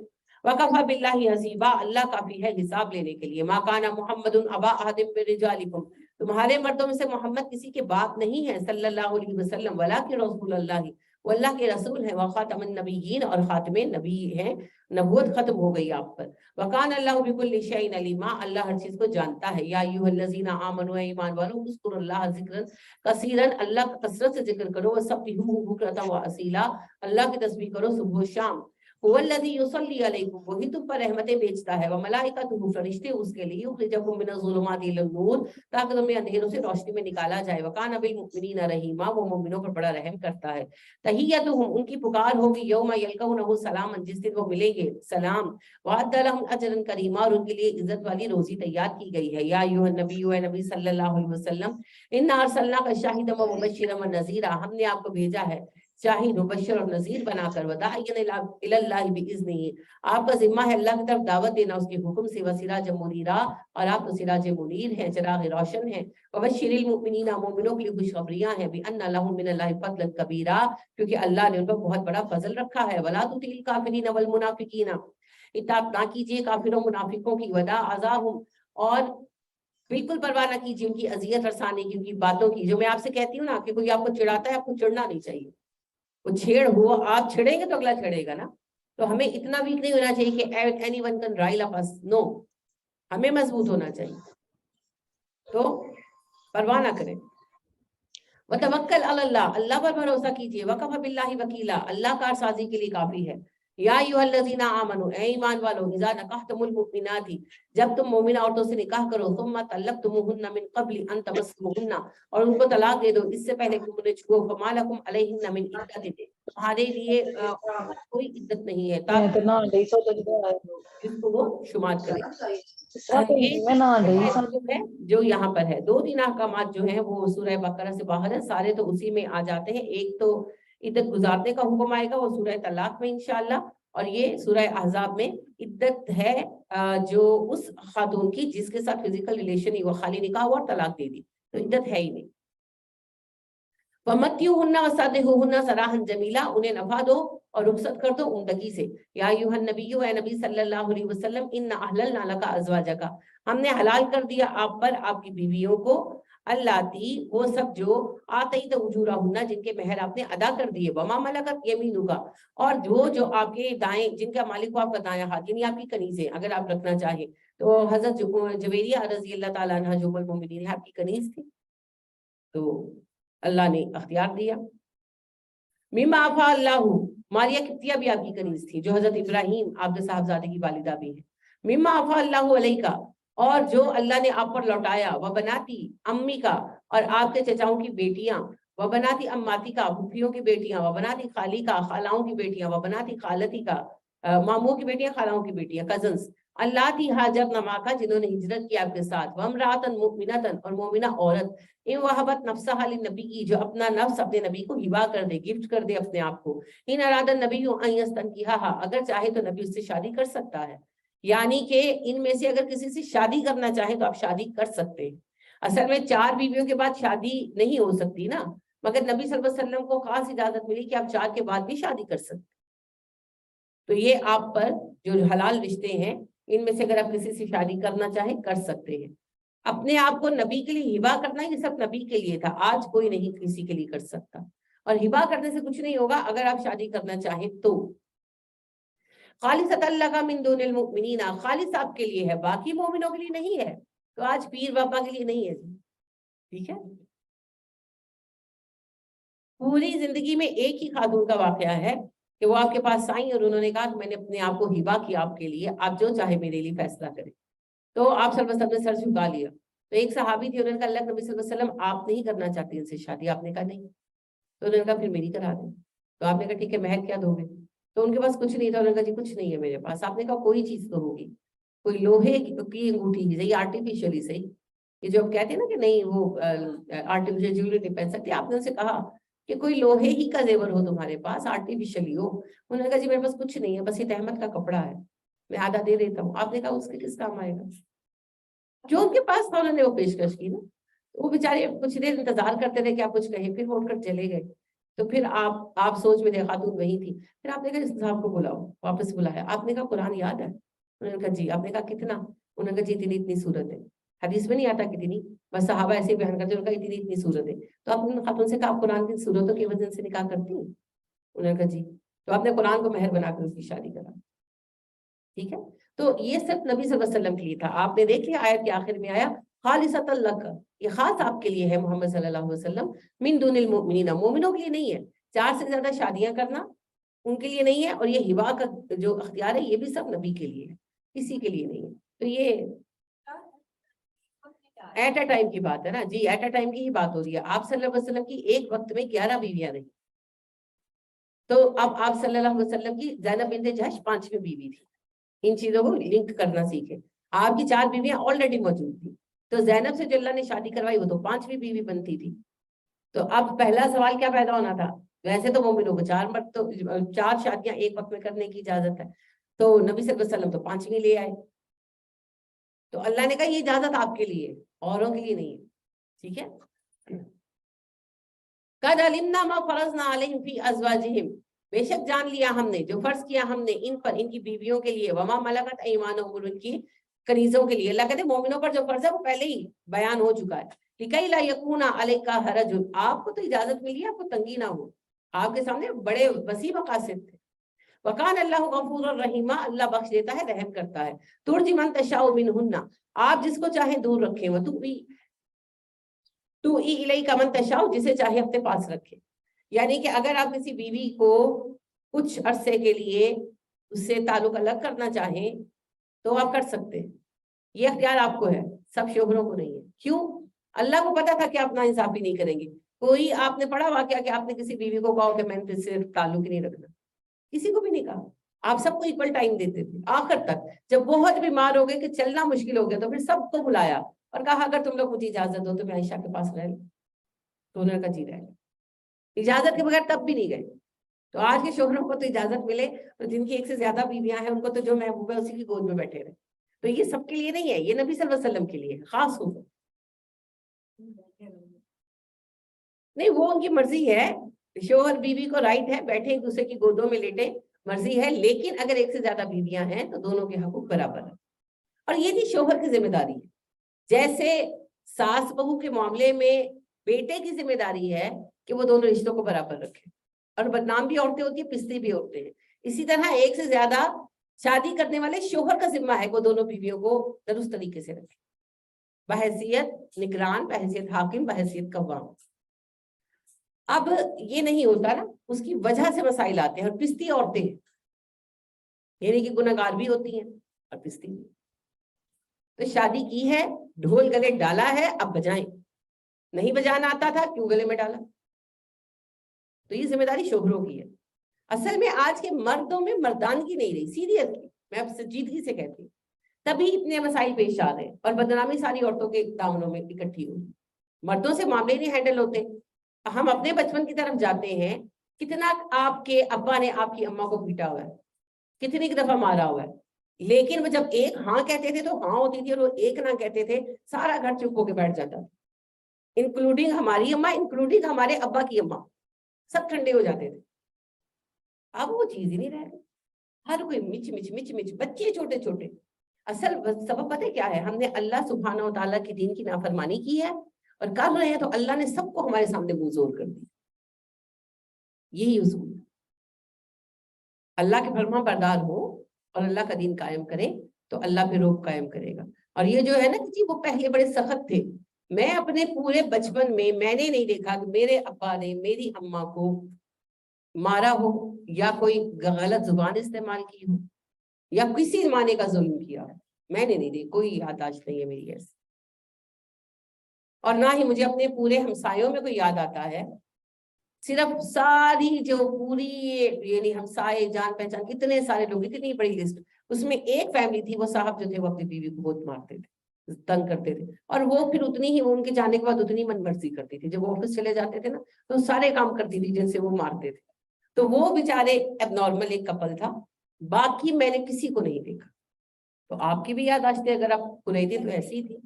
وکفی باللہ حسیبا, اللہ کافی ہے حساب لینے کے لیے. ما کان محمد ابا احد من رجالکم, تمہارے مردوں میں سے محمد کسی کے باپ نہیں ہے, صلی اللہ علیہ وسلم, ولکن رسول اللہ, وہ اللہ کے رسول ہیں, وخاتم النبیین, اور خاتم نبی ہیں, نبوت ختم ہو گئی آپ پر. وکان اللہ بکل شیء علیما, اللہ ہر چیز کو جانتا ہے. یا ایھا الذین آمنوا, ایمان والو, اذکروا اللہ ذکرا کثیرا, اللہ کا کثرت سے ذکر کرو. وسبحوہ بکرۃ واصیلا, اللہ کی تسبیح کرو صبح و شام. هو الذی یصلی علیکم, وہی تم پر رحمتیں بھیجتا ہے. وملائکتہ, فرشتے اس کے لیے. یخرجکم من الظلمات الی النور, تاکہ تمہیں اندھیروں سے روشنی میں نکالا جائے. وکان بالمؤمنین رحیما, وہ مومنوں پر بڑا رحم کرتا ہے. تحیتہم, ان کی پکار ہوگی, یوم یلقونہ سلاما, جس دن وہ ملیں گے, سلام. وعد لہم اجرا کریما, اور ان کے لیے عزت والی روزی تیار کی گئی ہے. یا ایھا النبی, اے نبی صلی اللہ علیہ وسلم, انا ارسلناک شاہدا ومبشرا ونذیرا, ہم نے آپ کو بھیجا ہے شاہد, مبشر اور نذیر بنا کر. وداعیا الی اللہ باذنہ, آپ کا ذمہ ہے اللہ کی طرف دعوت دینا اس کے حکم سے. وسراجا منیرا, اور آپ تو سراج منیر ہیں, چراغ روشن ہیں. وبشر المؤمنین, مومنوں کے لیے خوشخبریاں ہیں. بان لہم من اللہ فضلا کبیرا, کیونکہ اللہ نے ان پر بہت بڑا فضل رکھا ہے. ولا تطیع الکافرین والمنافقین, اطاعت نہ کیجیے کافروں منافقوں کی. ودع اذاہم, اور بالکل پرواہ نہ کیجیے ان کی اذیت رسانے کی, ان کی باتوں کی. جو میں آپ سے کہتی ہوں نا کہ کوئی آپ کو چڑھاتا ہے, آپ کو چڑھنا نہیں چاہیے. وہ چھیڑ ہوا, آپ چھڑیں گے تو اگلا چھڑے گا نا. تو ہمیں اتنا ویک نہیں ہونا چاہیے کہ اینی ون کین رائل اپ اس, نو, ہمیں مضبوط ہونا چاہیے. تو پرواہ نہ کریں. وتوکل علی اللہ, اللہ پر بھروسہ کیجیے. وکفی باللہ وکیلا, اللہ کارسازی کے لیے کافی ہے. یا ایھا الذین آمنوا, اے ایمان والو, اذا نکحتم المؤمنات, جب تم مومنہ عورتوں سے نکاح کرو. ثم طلقتموہن من قبل ان تمسوہن, اور ان کو طلاق دے دو اس سے پہلے کہ انہیں چھو. فما لکم علیہن من عدۃ, تمہارے لیے کوئی عدت نہیں ہے جس کو وہ شمار کرے. یہ ہے جو یہاں پر ہے. 2-3 احکامات جو ہیں وہ سورہ بقرہ سے باہر ہیں, سارے تو اسی میں آ جاتے ہیں. ایک تو عدت گزارنے کا حکم آئے گا, وہ سورہ طلاق میں انشاءاللہ, اور یہ سورہ احزاب میں عدت ہے جو اس خاتون کی جس کے ساتھ فزیکل ریلیشن ہی, وہ خالی نکاح ہوا اور طلاق دے دی, تو عدت ہے ہی نہیں. وَمَتِّعُوهُنَّ وَسَرِّحُوهُنَّ سَرَاحًا جَمِيلًا, انہیں نفع دو اور رخصت کر دو عمدگی سے. یا ایھا النبی, اے نبی صلی اللہ علیہ وسلم, اِنَّا أَحْلَلْنَا لَكَ أَزْوَاجَكَ, ہم نے حلال کر دیا آپ پر آپ کی بیویوں کو. اللاتی, وہ سب جو آتیت اجورہن, جن کے مہر آپ نے ادا کر دیے. وما ملکت یمینک, اور جو آپ کے دائیں, جن کا مالک ہو آپ کا دایاں ہاتھ, یعنی آپ کی کنیزیں اگر آپ رکھنا چاہیں. تو حضرت جویریہ رضی اللہ تعالیٰ عنہ جو المؤمنین آپ کی کنیز تھی, تو اللہ نے اختیار دیا. مما عفا اللہ, ماریہ قبطیہ بھی آپ کی کنیز تھی, جو حضرت ابراہیم آپ کے صاحبزادے کی والدہ بھی ہیں. مما عفا اللہ علیکا, اور جو اللہ نے آپ پر لوٹایا. وبناتی امی کا, اور آپ کے چچاؤں کی بیٹیاں. وبناتی اماتی کا, پھوپھیوں کی بیٹیاں. وبناتی خالی کا, خالاؤں کی بیٹیاں. وبناتی خالتی کا, ماموں کی بیٹیاں, خالاؤں کی بیٹیاں, کزنس. اللہ تی ہاجرن معک, جنہوں نے ہجرت کی آپ کے ساتھ. وامرأۃ مؤمنۃ, اور مومنہ عورت. ان وہبت نفسها للنبی, جو اپنا نفس اپنے نبی کو ہبا کر دے, گفٹ کر دے اپنے آپ کو. ان اراد النبی ان یستنکحھا, اگر چاہے تو نبی اس سے شادی کر سکتا ہے. یعنی کہ ان میں سے اگر کسی سے شادی کرنا چاہے تو آپ شادی کر سکتے ہیں. اصل میں 4 بیویوں کے بعد شادی نہیں ہو سکتی نا, مگر نبی صلی اللہ علیہ وسلم کو خاص اجازت ملی کہ آپ 4 کے بعد بھی شادی کر سکتے. تو یہ آپ پر جو حلال رشتے ہیں, ان میں سے اگر آپ کسی سے شادی کرنا چاہیں کر سکتے ہیں. اپنے آپ کو نبی کے لیے ہبا کرنا, یہ سب نبی کے لیے تھا, آج کوئی نہیں کسی کے لیے کر سکتا. اور ہبا کرنے سے کچھ نہیں ہوگا اگر آپ شادی کرنا چاہیں تو. خالصۃ لک من دون المؤمنین, خالص آپ کے لیے ہے, باقی مومنوں کے لیے نہیں ہے. تو آج پیر بابا کے لیے نہیں ہے, ٹھیک ہے. پوری زندگی میں ایک ہی خاتون کا واقعہ ہے کہ وہ آپ کے پاس آئیں اور انہوں نے کہا کہ میں نے اپنے آپ کو ہبا کیا آپ کے لیے, آپ جو چاہے میرے لیے فیصلہ کریں. تو آپ صلی اللہ علیہ وسلم نے سر جھکا لیا. تو ایک صحابی تھی, انہوں نے کہا اللہ نبی صلی اللہ علیہ وسلم آپ نہیں کرنا چاہتے ان سے شادی. آپ نے کہا نہیں. تو انہوں نے کہا پھر میری کرا دیں. تو آپ نے کہا ٹھیک ہے, مہر کیا دو گے؟ تو ان کے پاس کچھ نہیں تھا. انہوں نے کہا جی کچھ نہیں ہے میرے پاس. آپ نے کہا کوئی چیز تو ہوگی, کوئی لوہے کی انگوٹھی, صحیح آرٹیفیشلی صحیح, یہ جو آپ کہتے ہیں نا کہ نہیں وہ آرٹیفیشل جیولری نہیں پہن سکتے, آپ نے ان سے کہا کہ کوئی لوہے ہی کا زیور ہو تمہارے پاس, آرٹیفیشلی ہو. انہوں نے کہا جی میرے پاس کچھ نہیں ہے, بس یہ تحمد کا کپڑا ہے, میں آدھا دے دیتا ہوں. آپ نے کہا اس کے کس کام آئے گا؟ جو ان کے پاس تھا انہوں نے وہ پیشکش کی نا. وہ بیچارے کچھ دیر انتظار کرتے رہے کہ آپ کچھ کہیں, پھر اٹھ کر چلے گئے. تو پھر آپ سوچ میں تھے, خاتون وہی تھی. پھر آپ نے کہا اس صاحب کو بلاؤ, واپس بلایا. آپ نے کہا قرآن یاد ہے؟ انہوں نے کہا جی. آپ نے کہا کتنا؟ انہوں نے کہا جی اتنی صورت ہے. حدیث میں نہیں آتا کتنی, بس صحابہ ایسے بیان کرتے, انہوں نے کہا اتنی صورت ہے. تو آپ نے خاتون سے کہا آپ قرآن کی صورتوں کی وجہ سے نکاح کرتی ہیں؟ انہوں نے کہا جی، تو آپ نے قرآن کو مہر بنا کر اس کی شادی کرا. ٹھیک ہے، تو یہ صرف نبی صلی اللہ علیہ وسلم کے لیے تھا. آپ نے دیکھ لیا آیت کے آخر میں آیا خالصۃ لک، یہ خاص آپ کے لیے ہے محمد صلی اللہ علیہ وسلم، من دون المؤمنین، مومنوں کے لیے نہیں ہے. 4 سے زیادہ شادیاں کرنا ان کے لیے نہیں ہے، اور یہ ہبا کا جو اختیار ہے یہ بھی صرف نبی کے لیے ہے، کسی کے لیے نہیں ہے. تو یہ ایٹ اے ٹائم کی بات ہے نا جی، ایٹ اے ٹائم کی ہی بات ہو رہی ہے. آپ صلی اللہ علیہ وسلم کی ایک وقت میں 11 بیویاں نہیں. تو اب آپ صلی اللہ علیہ وسلم کی زینب بنت جہش 5ویں بیوی تھی. ان چیزوں کو لنک کرنا سیکھے. آپ کی 4 بیویاں آلریڈی موجود تھی، تو زینب سے جو اللہ نے شادی کروائی وہ تو 5ویں بیوی بنتی تھی. تو اب پہلا سوال کیا پیدا ہونا تھا، ویسے تو مومنوں کو 4 شادیاں ایک وقت میں کرنے کی اجازت ہے، تو نبی صلی اللہ علیہ وسلم تو 5ویں لے آئے. تو اللہ نے کہا یہ اجازت آپ کے لیے، اوروں کے لیے نہیں ہے. ٹھیک ہے، قد علمنا ما فرضنا علیہم فی ازواجہم، بے شک جان لیا ہم نے جو فرض کیا ہم نے ان پر ان کی بیویوں کے لیے، وما ملکت ایمانہم، اور ان کی کنیزوں کے لیے. اللہ کہتے ہیں مومنوں پر جو فرض ہے وہ پہلے ہی بیان ہو چکا ہے. لکی لا یکون علیک حرج، آپ کو تو اجازت ملی ہے، آپ کو تنگی نہ ہو. آپ کے سامنے بڑے وسیع مقاصد تھے. وکان اللہ غفور الرحیم، اللہ بخش دیتا ہے، رحم کرتا ہے. ترجی من تشاء منہن، آپ جس کو چاہیں دور رکھیں، وہ تو الیہ کا من تشاء، جسے چاہے اپنے پاس رکھے. یعنی کہ اگر آپ کسی بیوی کو کچھ عرصے کے لیے اس سے تعلق الگ کرنا چاہیں تو آپ کر سکتے ہیں، یہ اختیار آپ کو ہے، سب شوہروں کو نہیں ہے. کیوں؟ اللہ کو پتا تھا کہ آپ ناانصافی نہیں کریں گے. کوئی آپ نے پڑھا واقعہ کہ آپ نے کسی بیوی کو کہا کہ میں نے صرف تعلق ہی نہیں رکھنا؟ کسی کو بھی نہیں کہا. آپ سب کو ایکول ٹائم دیتے تھے. آخر تک جب بہت بیمار ہو گئے کہ چلنا مشکل ہو گیا تو پھر سب کو بلایا اور کہا اگر تم لوگ مجھے اجازت دو تو میں عائشہ کے پاس رہ لوں. تو انہوں نے کہا جی رہ لیں. اجازت کے بغیر تب بھی نہیں گئے. تو آج کے شوہروں کو تو اجازت ملے تو جن کی 1 سے زیادہ بیویاں ہیں ان کو تو جو محبوب ہے اسی کی گود میں بیٹھے رہے. تو یہ سب کے لیے نہیں ہے، یہ نبی صلی اللہ علیہ وسلم کے لیے خاص ہو. نہیں وہ ان کی مرضی ہے، شوہر بیوی کو رائٹ ہے بیٹھے ایک دوسرے کی گودوں میں لیٹے، مرضی ہے. لیکن اگر 1 سے زیادہ بیویاں ہیں تو دونوں کے حقوق برابر ہیں. اور یہ بھی شوہر کی ذمہ داری ہے. جیسے ساس بہو کے معاملے میں بیٹے کی ذمہ داری ہے کہ وہ دونوں رشتوں کو برابر رکھے، اور بدنام بھی عورتیں ہوتی ہیں، پستی بھی عورتیں ہیں. اسی طرح 1 سے زیادہ شادی کرنے والے شوہر کا ذمہ ہے کہ وہ دونوں بیویوں کو درست طریقے سے رکھے، بحیثیت نگران، بحیثیت حاکم، بحیثیت قوام. اب یہ نہیں ہوتا نا، اس کی وجہ سے مسائل آتے ہیں. اور پستی عورتیں یعنی کہ گناہگار بھی ہوتی ہیں اور پستی بھی. تو شادی کی ہے، ڈھول گلے ڈالا ہے، اب بجائیں. نہیں بجانا آتا تھا، کیوں گلے میں ڈالا؟ تو یہ ذمہ داری شوہروں کی ہے. اصل میں آج کے مردوں میں مردانگی نہیں رہی، سیریسلی میں اب سنجیدگی سے کہتی ہوں. تبھی اتنے مسائل پیش آ رہے ہیں اور بدنامی ساری عورتوں کے دامنوں میں اکٹھی ہوئی. مردوں سے معاملے نہیں ہینڈل ہوتے. ہم اپنے بچپن کی طرف جاتے ہیں، کتنا آپ کے ابا نے آپ کی اماں کو پیٹا ہوا ہے، کتنی دفعہ مارا ہوا ہے. لیکن وہ جب ایک ہاں کہتے تھے تو ہاں ہوتی تھی، اور وہ ایک نہ کہتے تھے سارا گھر چپ ہو کے بیٹھ جاتا تھا، انکلوڈنگ ہماری اماں، انکلوڈنگ ہمارے ابا کی اماں، سب ٹھنڈے ہو جاتے تھے. اب وہ چیز ہی نہیں رہ گئی. ہر کوئی مچ مچ مچ مچ، بچے چھوٹے چھوٹے. اصل سبب پتہ کیا ہے؟ ہم نے اللہ سبحانہ و تعالیٰ کی دین کی نافرمانی کی ہے اور کر رہے ہیں، تو اللہ نے سب کو ہمارے سامنے منہ زور کر دی. یہی اصول ہے. اللہ کے فرما بردار ہو اور اللہ کا دین قائم کریں تو اللہ پہ روک قائم کرے گا. اور یہ جو ہے نا کہ جی وہ پہلے بڑے سخت تھے، میں اپنے پورے بچپن میں نے نہیں دیکھا کہ میرے ابا نے میری اماں کو مارا ہو یا کوئی غلط زبان استعمال کی ہو یا کسی زمانے کا ظلم کیا ہو. میں نے نہیں دیکھا، کوئی یادداشت نہیں ہے میری ایسی. اور نہ ہی مجھے اپنے پورے ہمسایوں میں کوئی یاد آتا ہے. صرف ساری جو پوری یعنی ہمسائے جان پہچان اتنے سارے لوگ، اتنی بڑی لسٹ، اس میں ایک فیملی تھی، وہ صاحب جو تھے وہ اپنی بیوی کو بہت مارتے تھے، تنگ کرتے تھے. اور وہ پھر اتنی ہی ان کے جانے کے بعد اتنی من مرضی کرتی تھی. جب وہ آفس چلے جاتے تھے نا تو سارے کام کرتی تھی جن سے وہ مارتے تھے. تو وہ بیچارے اب نارمل ایک کپل تھا، باقی میں نے کسی کو نہیں دیکھا. تو آپ کی بھی یادداشتیں اگر آپ قریدی تو ایسی تھی.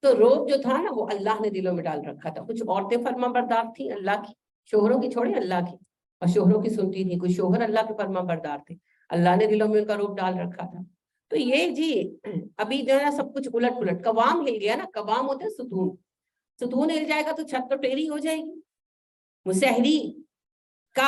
تو روب جو تھا نا وہ اللہ نے دلوں میں ڈال رکھا تھا. کچھ عورتیں فرما بردار تھیں اللہ کی، شوہروں کی چھوڑے اللہ کی، اور شوہروں کی سنتی تھی. کچھ شوہر اللہ کے فرما بردار تھے، اللہ نے دلوں میں ان کا روب ڈال رکھا تھا. تو یہ جی ابھی جو ہے نا سب کچھ الٹ پلٹ. قوام ہل گیا نا، قوام ہوتے ستون، ستون ہل جائے گا تو چھت تو ٹیڑھی ہو جائے گی. مسحری کا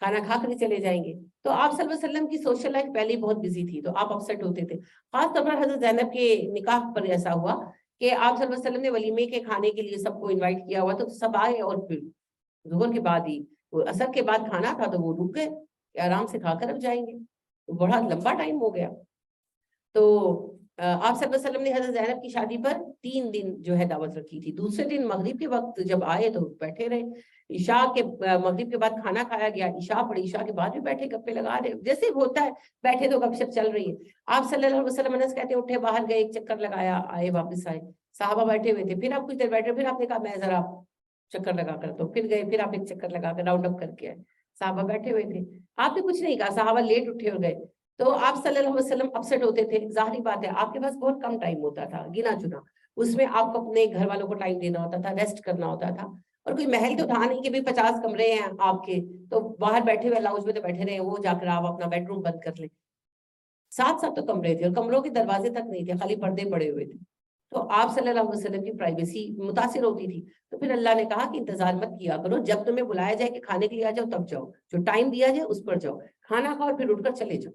کھانا کھا کر چلے جائیں گے. تو آپ صلی اللہ علیہ وسلم کی سوشل لائف پہلے ہی بہت بزی تھی تو آپ اپسیٹ ہوتے تھے. خاص طور پر حضرت زینب کے نکاح پر ایسا ہوا کہ آپ صلی اللہ علیہ وسلم نے ولیمے کے کھانے کے لیے سب کو انوائٹ کیا ہوا تو سب آئے اور پھر ظہر کے بعد ہی عصر کے بعد کھانا تھا تو وہ رک گئے کہ آرام سے کھا کر اب جائیں گے. بڑا لمبا ٹائم ہو گیا. تو آپ صلی اللہ علیہ وسلم نے حضرت زینب کی شادی پر 3 دن جو ہے دعوت رکھی تھی. دوسرے دن مغرب کے وقت جب آئے تو بیٹھے رہے. عشاء کے مغرب کے بعد کھانا کھایا گیا, عشاء پڑھی, عشاء کے بعد بھی بیٹھے گپے لگا رہے جیسے ہوتا ہے, بیٹھے تو گپ شپ چل رہی ہے. آپ صلی اللہ علیہ وسلم انس کہتے ہیں اٹھے باہر گئے, ایک چکر لگایا, آئے واپس آئے, صحابہ بیٹھے ہوئے تھے, پھر آپ کچھ دیر بیٹھے, پھر آپ نے کہا میں ذرا چکر لگا کر, تو پھر گئے, پھر آپ ایک چکر لگا کر راؤنڈ اپ کر کے آئے. صحابہ بیٹھے ہوئے تھے, آپ نے کچھ نہیں کہا, صحابہ لیٹ اٹھے اور گئے. تو آپ صلی اللہ علیہ وسلم اپسیٹ ہوتے تھے. ظاہری بات ہے آپ کے پاس بہت کم ٹائم ہوتا تھا, گنا چنا, اس میں آپ کو اپنے گھر والوں کو ٹائم دینا ہوتا تھا, ریسٹ کرنا ہوتا تھا. اور کوئی محل تو تھا نہیں کہ بھی 50 کمرے ہیں آپ کے تو باہر بیٹھے ہوئے لاؤنج میں تو بیٹھے رہے, وہ جا کر آپ اپنا بیڈ روم بند کر لیں. 7 تو کمرے تھے اور کمروں کے دروازے تک نہیں تھے, خالی پردے پڑے ہوئے تھے. تو آپ صلی اللہ علیہ وسلم کی پرائیویسی متاثر ہوتی تھی. تو پھر اللہ نے کہا کہ انتظار مت کیا کرو, جب تمہیں بلایا جائے کہ کھانے کے لیے آ جاؤ تب جاؤ, جو ٹائم دیا جائے اس پر جاؤ, کھانا کھاؤ اور پھر اٹھ کر چلے جاؤ.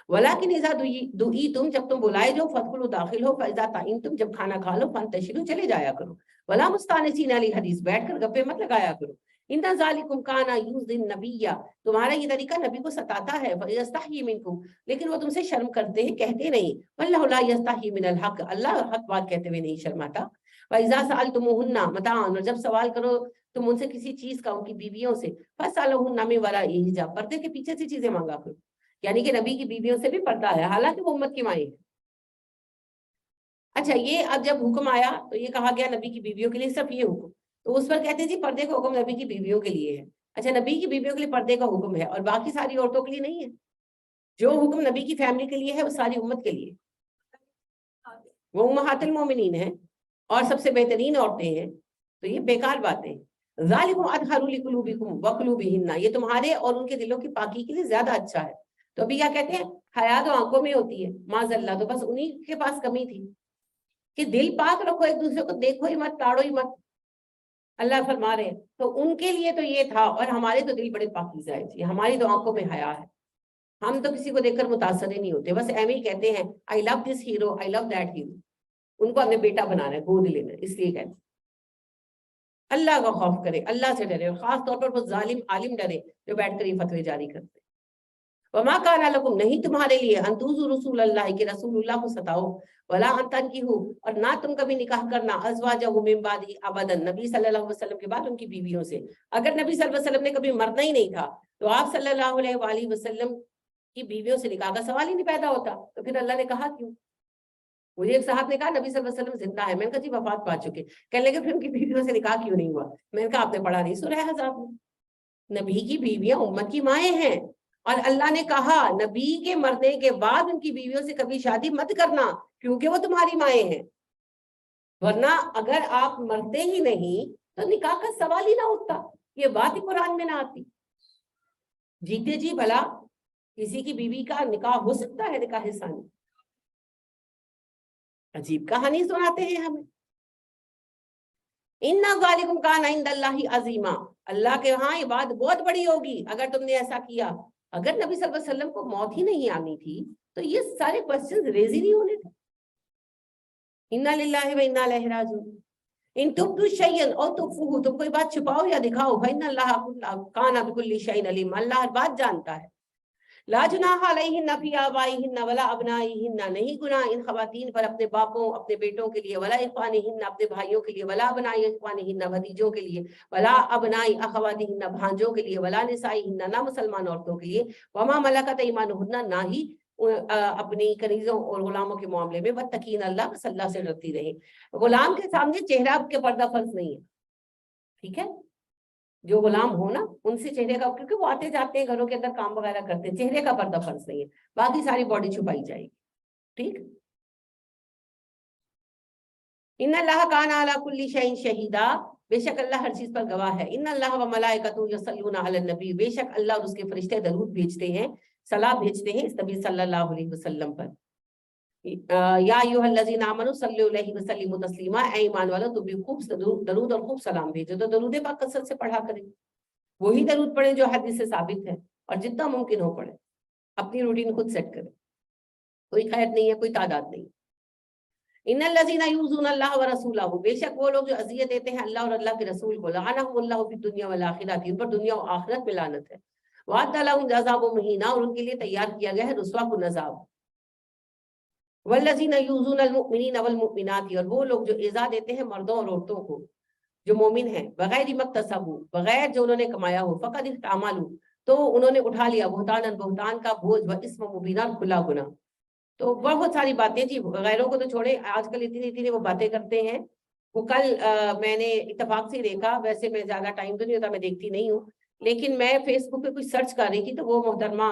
ولیکن اذا دعیتم, جب تم بلائے جاؤ, فادخلوا, داخل ہو, فاذا طعمتم, جب کھانا کھا لو, فانتشروا, چلے جایا کرو. ولا مستانسین علی حدیث, بیٹھ کر گپے مت لگایا کرو. ان ذالکم کان یؤذی النبی, تمہارا یہ طریقہ نبی کو ستاتا ہے. فیستحیی منکم, لیکن وہ تم سے شرم کرتے ہیں, کہتے نہیں. واللہ لا یستحیی من الحق, اللہ حق بات کہتے ہوئے نہیں شرماتا. واذا سالتموهن متاعا, اور جب سوال کرو تم ان سے کسی چیز کا, ان کی بیویوں سے, فاسالوهن من وراء حجاب, پردے کے پیچھے سے چیزیں مانگا کرو. یعنی کہ نبی کی بیویوں سے بھی پردہ ہے, حالانکہ وہ امت کی مائیں. اچھا, یہ اب جب حکم آیا تو یہ کہا گیا نبی کی بیویوں کے لیے صرف یہ حکم, تو اس پر کہتے ہیں جی پردے کا حکم نبی کی بیویوں کے لیے ہے. اچھا, نبی کی بیویوں کے لیے پردے کا حکم ہے اور باقی ساری عورتوں کے لیے نہیں ہے. جو حکم نبی کی فیملی کے لیے ہے وہ ساری امت کے لیے, وہ امہات المومنین ہیں اور سب سے بہترین عورتیں ہیں. تو یہ بیکار باتیں. ذالکم اطہر لقلوبکم وقلوبہن, یہ تمہارے اور ان کے دلوں کی پاکی کے لیے زیادہ اچھا ہے. تو ابھی کیا کہتے ہیں, حیا تو آنکھوں میں ہوتی ہے, معاذ اللہ, تو بس انہی کے پاس کمی تھی کہ دل پاک رکھو, ایک دوسرے کو دیکھو ہی مت, تاڑو ہی مت. اللہ فرما رہے ہیں تو ان کے لیے تو یہ تھا, اور ہمارے تو دل بڑے پاکیزہ ہیں, ہماری تو آنکھوں میں حیا ہے. ہم تو کسی کو دیکھ کر متاثر ہی نہیں ہوتے, بس ایویں ہی کہتے ہیں I love this hero, I love that hero. ان کو اپنے بیٹا بنانا ہے, گود لینا ہے, اس لیے کہتے ہیں. اللہ کا خوف کرے, اللہ سے ڈرے, اور خاص طور پر وہ ظالم عالم ڈرے جو بیٹھ کر یہ فتوے جاری کرتے ہیں. وما کان لکم, نہیں تمہارے لیے, ان تؤذوا رسول اللہ, کہ رسول اللہ کو ستاؤ, ولا ان تنکحوا, اور نہ تم کبھی نکاح کرنا, ازواجہ من بعد ابدا, نبی صلی اللہ علیہ وسلم کے بعد ان کی بیویوں سے. اگر نبی صلی اللہ علیہ وسلم نے کبھی مرنا ہی نہیں تھا تو آپ صلی اللہ علیہ وآلہ وسلم کی بیویوں سے نکاح کا سوال ہی نہیں پیدا ہوتا. تو پھر اللہ نے کہا کیوں؟ مجھے ایک صاحب نے کہا نبی صلی اللہ علیہ وسلم زندہ ہے, میں نے کہا جی وفات پا چکے. کہنے لگے پھر ان کی بیویوں سے نکاح کیوں نہیں ہوا؟ میں نے کہا آپ نے پڑھا نہیں سورہ احزاب میں, نبی کی بیویاں امت کی مائیں ہیں, اور اللہ نے کہا نبی کے مرنے کے بعد ان کی بیویوں سے کبھی شادی مت کرنا کیونکہ وہ تمہاری مائیں ہیں. ورنہ اگر آپ مرتے ہی نہیں تو نکاح کا سوال ہی نہ اٹھتا, یہ بات ہی قرآن میں نہ آتی. جیتے جی بھلا کسی کی بیوی کا نکاح ہو سکتا ہے, نکاح ثانی, عجیب کہانی سناتے ہیں ہمیں. ان ذالکم کان عند اللہ عظیما, اللہ کے ہاں یہ بات بہت بڑی ہوگی اگر تم نے ایسا کیا. اگر نبی صلی اللہ علیہ وسلم کو موت ہی نہیں آنی تھی تو یہ سارے کوسچنز ریز ہی نہیں ہونے تھے. انا للہ و انا الیہ راجعون. ان تبدوا شیئا او تخفوہ, تم کوئی بات چھپاؤ یا دکھاؤ, فإن اللہ کان بکل شیء علیم, اللہ ہر بات جانتا ہے. لا جناح علیہن فی آبائہن ولا ابنائہن, نہیں گناہ ان خواتین پر اپنے باپوں اپنے بیٹوں کے لیے, ولا اخوانہن اپنے بھائیوں کے لیے, ولا ابنائی اخوانہن بھتیجوں کے لیے, ولا ابنائی اخواتہن بھانجوں کے لیے, ولا نسائہن نہ مسلمان عورتوں کے لیے, وما ملکت ایمانہن نہ ہی اپنی کنیزوں اور غلاموں کے معاملے میں, واتقین اللہ, بس اللہ سے ڈرتی رہے. غلام کے سامنے چہرہ کے پردہ فرض نہیں ہے, ٹھیک ہے, جو غلام ہو نا ان سے چہرے کا, کیونکہ وہ آتے جاتے ہیں گھروں کے اندر کام وغیرہ کرتے ہیں, چہرے کا پردہ فرض نہیں ہے, باقی ساری باڈی چھپائی جائے گی, ٹھیک. ان اللہ کان علی کل شیء شہیدا, بے شک اللہ ہر چیز پر گواہ ہے. ان اللہ و ملائکتہ یصلون علی النبی, بے شک اللہ اور اس کے فرشتے درود بھیجتے ہیں, صلاۃ بھیجتے ہیں اس نبی صلی اللہ علیہ وسلم پر. یا ایھا الذین آمنوا صلوا علیہ وسلموا تسلیما, اے ایمان والو تم بھی خوب درود اور خوب سلام بھیجو. تو درود پاک کثرت سے پڑھا کریں. وہی درود پڑھیں جو حدیث سے ثابت ہے، اور جتنا ممکن ہو پڑھیں. اپنی روٹین خود سیٹ کریں، کوئی خیر نہیں ہے، کوئی تعداد نہیں. ان الذین یؤذون اللہ ورسولہ، بے شک وہ لوگ جو اذیت دیتے ہیں اللہ اور اللہ کے رسول کو، لعنہم اللہ فی الدنیا والآخرہ، ان پر دنیا و آخرت میں لعنت ہے. وعد لهم عذاب مہینہ، اور ان کے لیے تیار کیا گیا ہے رسوا کن عذاب. والذین یؤذون المؤمنین والمؤمنات، اور وہ لوگ جو ایذا دیتے ہیں مردوں اور عورتوں کو جو مومن ہیں، بغیر مکتسبوا، بغیر جو انہوں نے کمایا ہو، فقد احتملوا، تو انہوں نے اٹھا لیا بہتان بہتان کا بوجھ، و اسم مبینہ، کھلا گناہ. تو بہت ساری باتیں جی، غیروں کو تو چھوڑے، آج کل اتنی وہ باتیں کرتے ہیں. وہ کل میں نے اتفاق سے دیکھا، ویسے میں زیادہ ٹائم تو نہیں ہوتا، میں دیکھتی نہیں ہوں، لیکن میں فیس بک پہ کچھ سرچ کر رہی تھی تو وہ محترمہ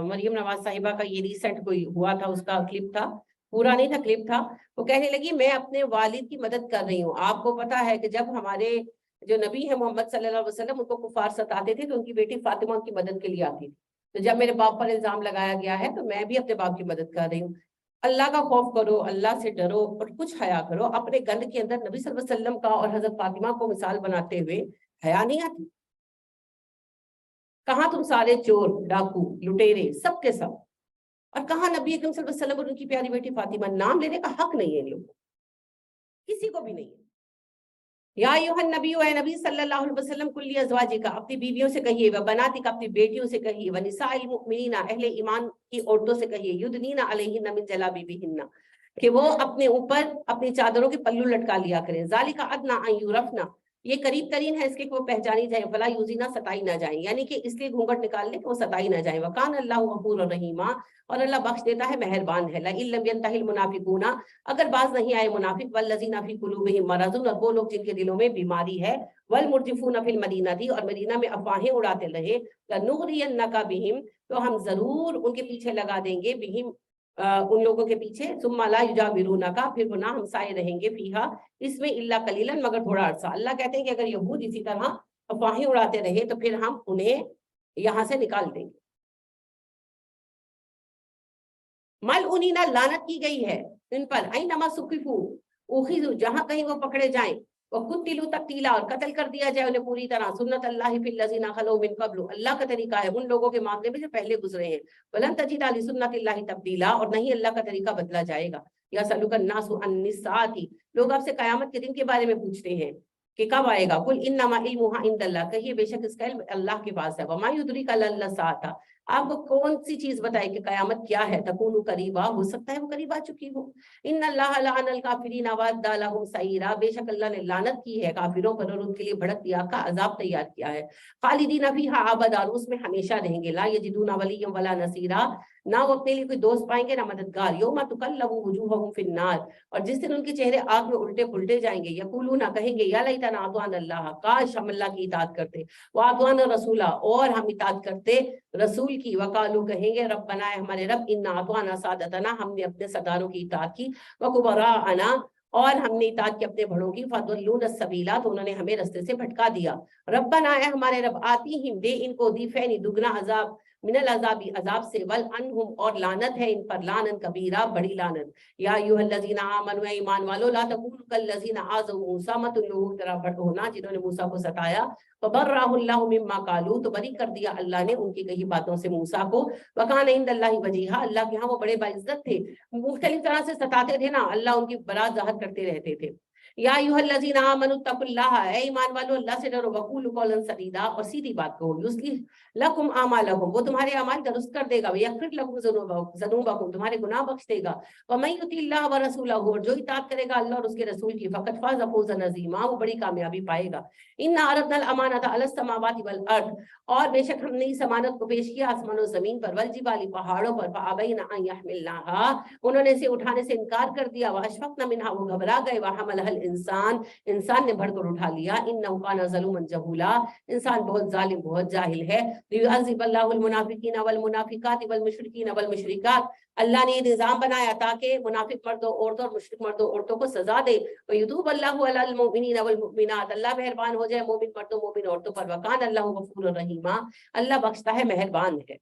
مریم نواز صاحبہ کا یہ ریسنٹ کوئی ہوا تھا، اس کا کلپ تھا، پورا نہیں تھا، کلپ تھا. وہ کہنے لگی میں اپنے والد کی مدد کر رہی ہوں. آپ کو پتا ہے کہ جب ہمارے جو نبی ہے محمد صلی اللہ علیہ وسلم، ان کو کفار ستاتے تھے تو ان کی بیٹی فاطمہ ان کی مدد کے لیے آتی تھی. تو جب میرے باپ پر الزام لگایا گیا ہے تو میں بھی اپنے باپ کی مدد کر رہی ہوں. اللہ کا خوف کرو، اللہ سے ڈرو، اور کچھ حیا کرو. اپنے گند کے اندر نبی صلی اللہ علیہ وسلم کا اور حضرت فاطمہ کو مثال بناتے ہوئے حیا نہیں آتی؟ کہاں تم سارے چور، ڈاکو، لٹیرے، سب کے سب، اور کہاں نبی اکرم صلی اللہ علیہ وسلم اور ان کی پیاری بیٹی فاطمہ؟ نام لینے کا حق نہیں ہے ان لوگوں کو، کسی کو بھی نہیں ہے. یا ایھا النبی، اے نبی صلی اللہ علیہ وسلم، کل ازواجک، اپنی بیویوں سے کہیے، و بناتک، اپنی بیٹیوں سے کہیے، و نساء المؤمنین، اہل ایمان کی عورتوں سے کہیے، یدنین علیہن من جلابیبہن، کہ وہ اپنے اوپر اپنی چادروں کے پلو لٹکا لیا کریں. ذالک ادنی ان یعرفن، یہ قریب ترین ہے اس کے کہ وہ پہچانی جائیں، فلا یؤذین، ستائی نہ جائیں، یعنی کہ اس لیے گھونگھٹ نکال لیں کہ وہ ستائی نہ جائیں. وکان اللہ غفور الرحیم، اور اللہ بخش دیتا ہے، مہربان ہے. لئن لم ينتهِ المنافقون، اگر باز نہیں آئے منافق، والذین فی قلوبہم مرض، اور وہ لوگ جن کے دلوں میں بیماری ہے، والمرجفون فی المدینہ، اور مدینہ میں افواہیں اڑاتے رہے، لنغرینک بہم، تو ہم ضرور ان کے پیچھے لگا دیں گے، بہم ان لوگوں کے پیچھے، ثم لا یجاورونک، پھر وہ نہ ہمسائے رہیں گے، فیہا، اس میں، الا قلیلا، مگر تھوڑا عرصہ. اللہ کہتے ہیں کہ اگر یہود اسی طرح افواہیں اڑاتے رہے تو پھر ہم انہیں یہاں سے نکال دیں گے. ملعونین، لعنت کی گئی ہے ان پر، اینما ثقفوا اخذوا، جہاں کہیں وہ پکڑے جائیں، وقتلوا تقتیلا، اور قتل کر دیا جائے انہیں پوری طرح. سنت اللہ فی الذین خلوا من قبل، اللہ کا طریقہ ہے ان لوگوں کے معاملے میں جو پہلے گزرے ہیں. ولن تجد لسنت اللہ تبدیلا، اور نہیں اللہ کا طریقہ بدلا جائے گا. یسألک الناس عن الساعۃ، لوگ آپ سے قیامت کے دن کے بارے میں پوچھتے ہیں کہ کب آئے گا. قل انما علمها عند اللہ، کہیے بے شک اس کا علم اللہ کے پاس ہے. وما یدریک لعل الساعۃ، آپ کو کون سی چیز بتائے کہ قیامت کیا ہے؟ تکون قریبا، ہو سکتا ہے وہ قریب آ چکی ہو. ان اللہ لعن الکافرین وعد لهم سعیرا، بے شک اللہ نے لعنت کی ہے کافروں پر اور ان کے لیے بھڑک دیا کا عذاب تیار کیا ہے. خالدین فیہا ابدا، اس میں ہمیشہ رہیں گے. لا یجدون ولیا ولا نصیرا، نہ وہ اپنے لیے کوئی دوست پائیں گے نہ مددگار. یوم تقلب وجوہہم فی النار، اور جس دن ان کے چہرے آگ میں الٹے پلٹے جائیں گے. یقولون، کہیں گے، یا لیتنا اطعنا اللہ، کاش ہم اللہ کی اطاعت کرتے، واطعنا رسولا، اور ہم اطاعت کرتے رسول کی. وقالو، کہیں گے، ربنا، ہمارے رب، انا اطعنا سادتنا، ہم نے اپنے سرداروں کی اطاعت کی، وکبراءنا، اور ہم نے اطاعت کی اپنے بڑوں کی، فضلون السبیلا، تو انہوں نے ہمیں رستے سے بھٹکا دیا. ربنا، اے ہمارے رب، آتیہم، دے ان کو، ضعفین، دگنا عذاب، من العذاب، عذاب سے، والعنہم، اور لعنت ہے ان پر، لعنن کبیرہ، بڑی لعنت. یا ایھا الذین آمنوا، اے ایمان والو، لا تکونوا کالذین آذوا موسیٰ، مت ان لوگوں کی طرح بھٹ ہونا جنہوں نے موسیٰ کو ستایا. فبرأہ اللہ مما قالوا، تو بری کر دیا اللہ نے ان کی کہی باتوں سے موسیٰ کو. وکان عند اللہ وجیہا، اللہ کے ہاں وہ بڑے باعزت تھے. مختلف طرح سے ستاتے تھے نا، اللہ ان کی برات ظاہر کرتے رہتے تھے. یا ایھا الذین آمنوا اتقوا اللہ، اے ایمان والو اللہ سے ڈرو، وقولوا قولا سدیدا، اور سیدھی بات کہو. یصلح لکم اعمالکم، وہ تمہارے اعمال درست کر دے گا. ویغفر لکم ذنوبکم، تمہارے گناہ بخش دے گا. ومن یطع اللہ ورسولہ، اور جو اطاعت کرے گا اللہ اور اس کے رسول کی، فقد فاز فوزا عظیما، وہ بڑی کامیابی پائے گا. انا عرضنا الامانۃ علی السماوات والارض، اور بے شک ہم نے اس امانت کو پیش کیا آسمان و زمین پر، والجبال، پہاڑوں پر، فابین ان یحملنها، انہوں نے اسے اٹھانے سے انکار کر دیا. واشفقن منها، وہ گھبرا گئے. وحملها الانسان، انسان نے بڑھ کر اٹھا لیا. انه كان ظلوما جهولا، انسان بہت ظالم، بہت جاہل ہے. ليعذب الله المنافقین والمنافقات والمشرکین والمشرکات، اللہ نے یہ نظام بنایا تاکہ منافق مردوں عورتوں اور مشرک مردوں عورتوں کو سزا دے. وَيَتُوبَ اللَّهُ عَلَى الْمُؤْمِنِينَ وَالْمُؤْمِنَاتِ، اللہ مہربان ہو جائے مومن مردوں مومن عورتوں پر. وَكَانَ اللَّهُ غَفُورًا رَحِيمًا، اللہ بخشتا ہے، مہربان ہے.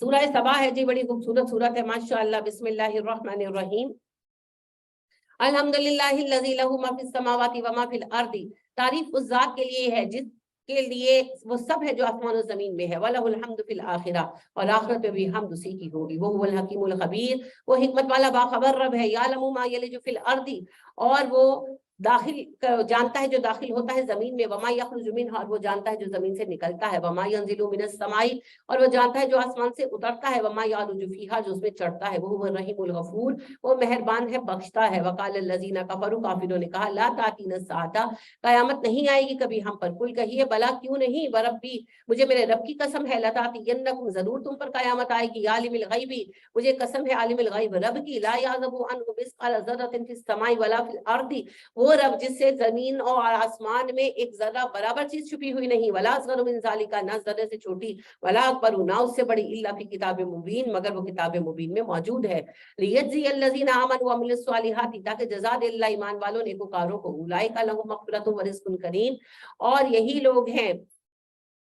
سورہ سبا ہے جی، بڑی خوبصورت سورت ہے ماشاءاللہ. بسم اللہ الرحمن الرحیم. الحمدللہ الذی لہ ما فی السماوات و ما فی الارض، تعریف اس ذات کے لیے ہے جس کے لیے وہ سب ہے جو آسمان و زمین میں ہے، وَلَهُ الْحَمْدُ فِي الْآخِرَةِ، اور آخرت میں بھی حمد اسی کی ہوگی، وَهُوَ الْحَكِيمُ الْخَبِيرُ، وہ حکمت والا باخبر رب ہے، يَعْلَمُ مَا يَلِجُ فِي الْأَرْضِ، اور وہ جانتا ہے جو داخل ہوتا ہے زمین میں، وما یخرج منہا، اور وہ جانتا ہے جو زمین سے نکلتا ہے، وما ینزل من السماء، اور وہ جانتا ہے جو آسمان سے اترتا ہے، وما یعرج فیہا، جو اس میں چڑھتا ہے، وہ الرحیم الغفور، وہ مہربان ہے بخشتا ہے۔ وقال الذین کفروا، کافروں نے کہا لا تاتینا الساعۃ، قیامت نہیں آئے گی کبھی ہم پر، قل کہیے بلا کیوں نہیں، وربی، مجھے میرے رب کی قسم ہے، لتاتینکم، ضرور تم پر قیامت آئے گی، عالم الغیب، مجھے قسم ہے عالم الغیب رب کی، لا یعزب عنہ مثقال ذرۃ فی السماء ولا فی الارض، وہ رب جس سے زمین اور آسمان میں ایک ذرہ برابر چیز چھپی ہوئی نہیں، ولا اصغر من ذالک، نہ ذرے سے چھوٹی، ولا اکبر، نہ اس سے بڑی، الا فی کتاب مبین، مگر وہ کتاب مبین میں موجود ہے، لیجزی الذین آمنوا وعملوا الصالحات، تاکہ جزا دے اللہ ایمان والوں نیکوکاروں کو، اولئک لہم مغفرۃ ورزق کریم، اور یہی لوگ ہیں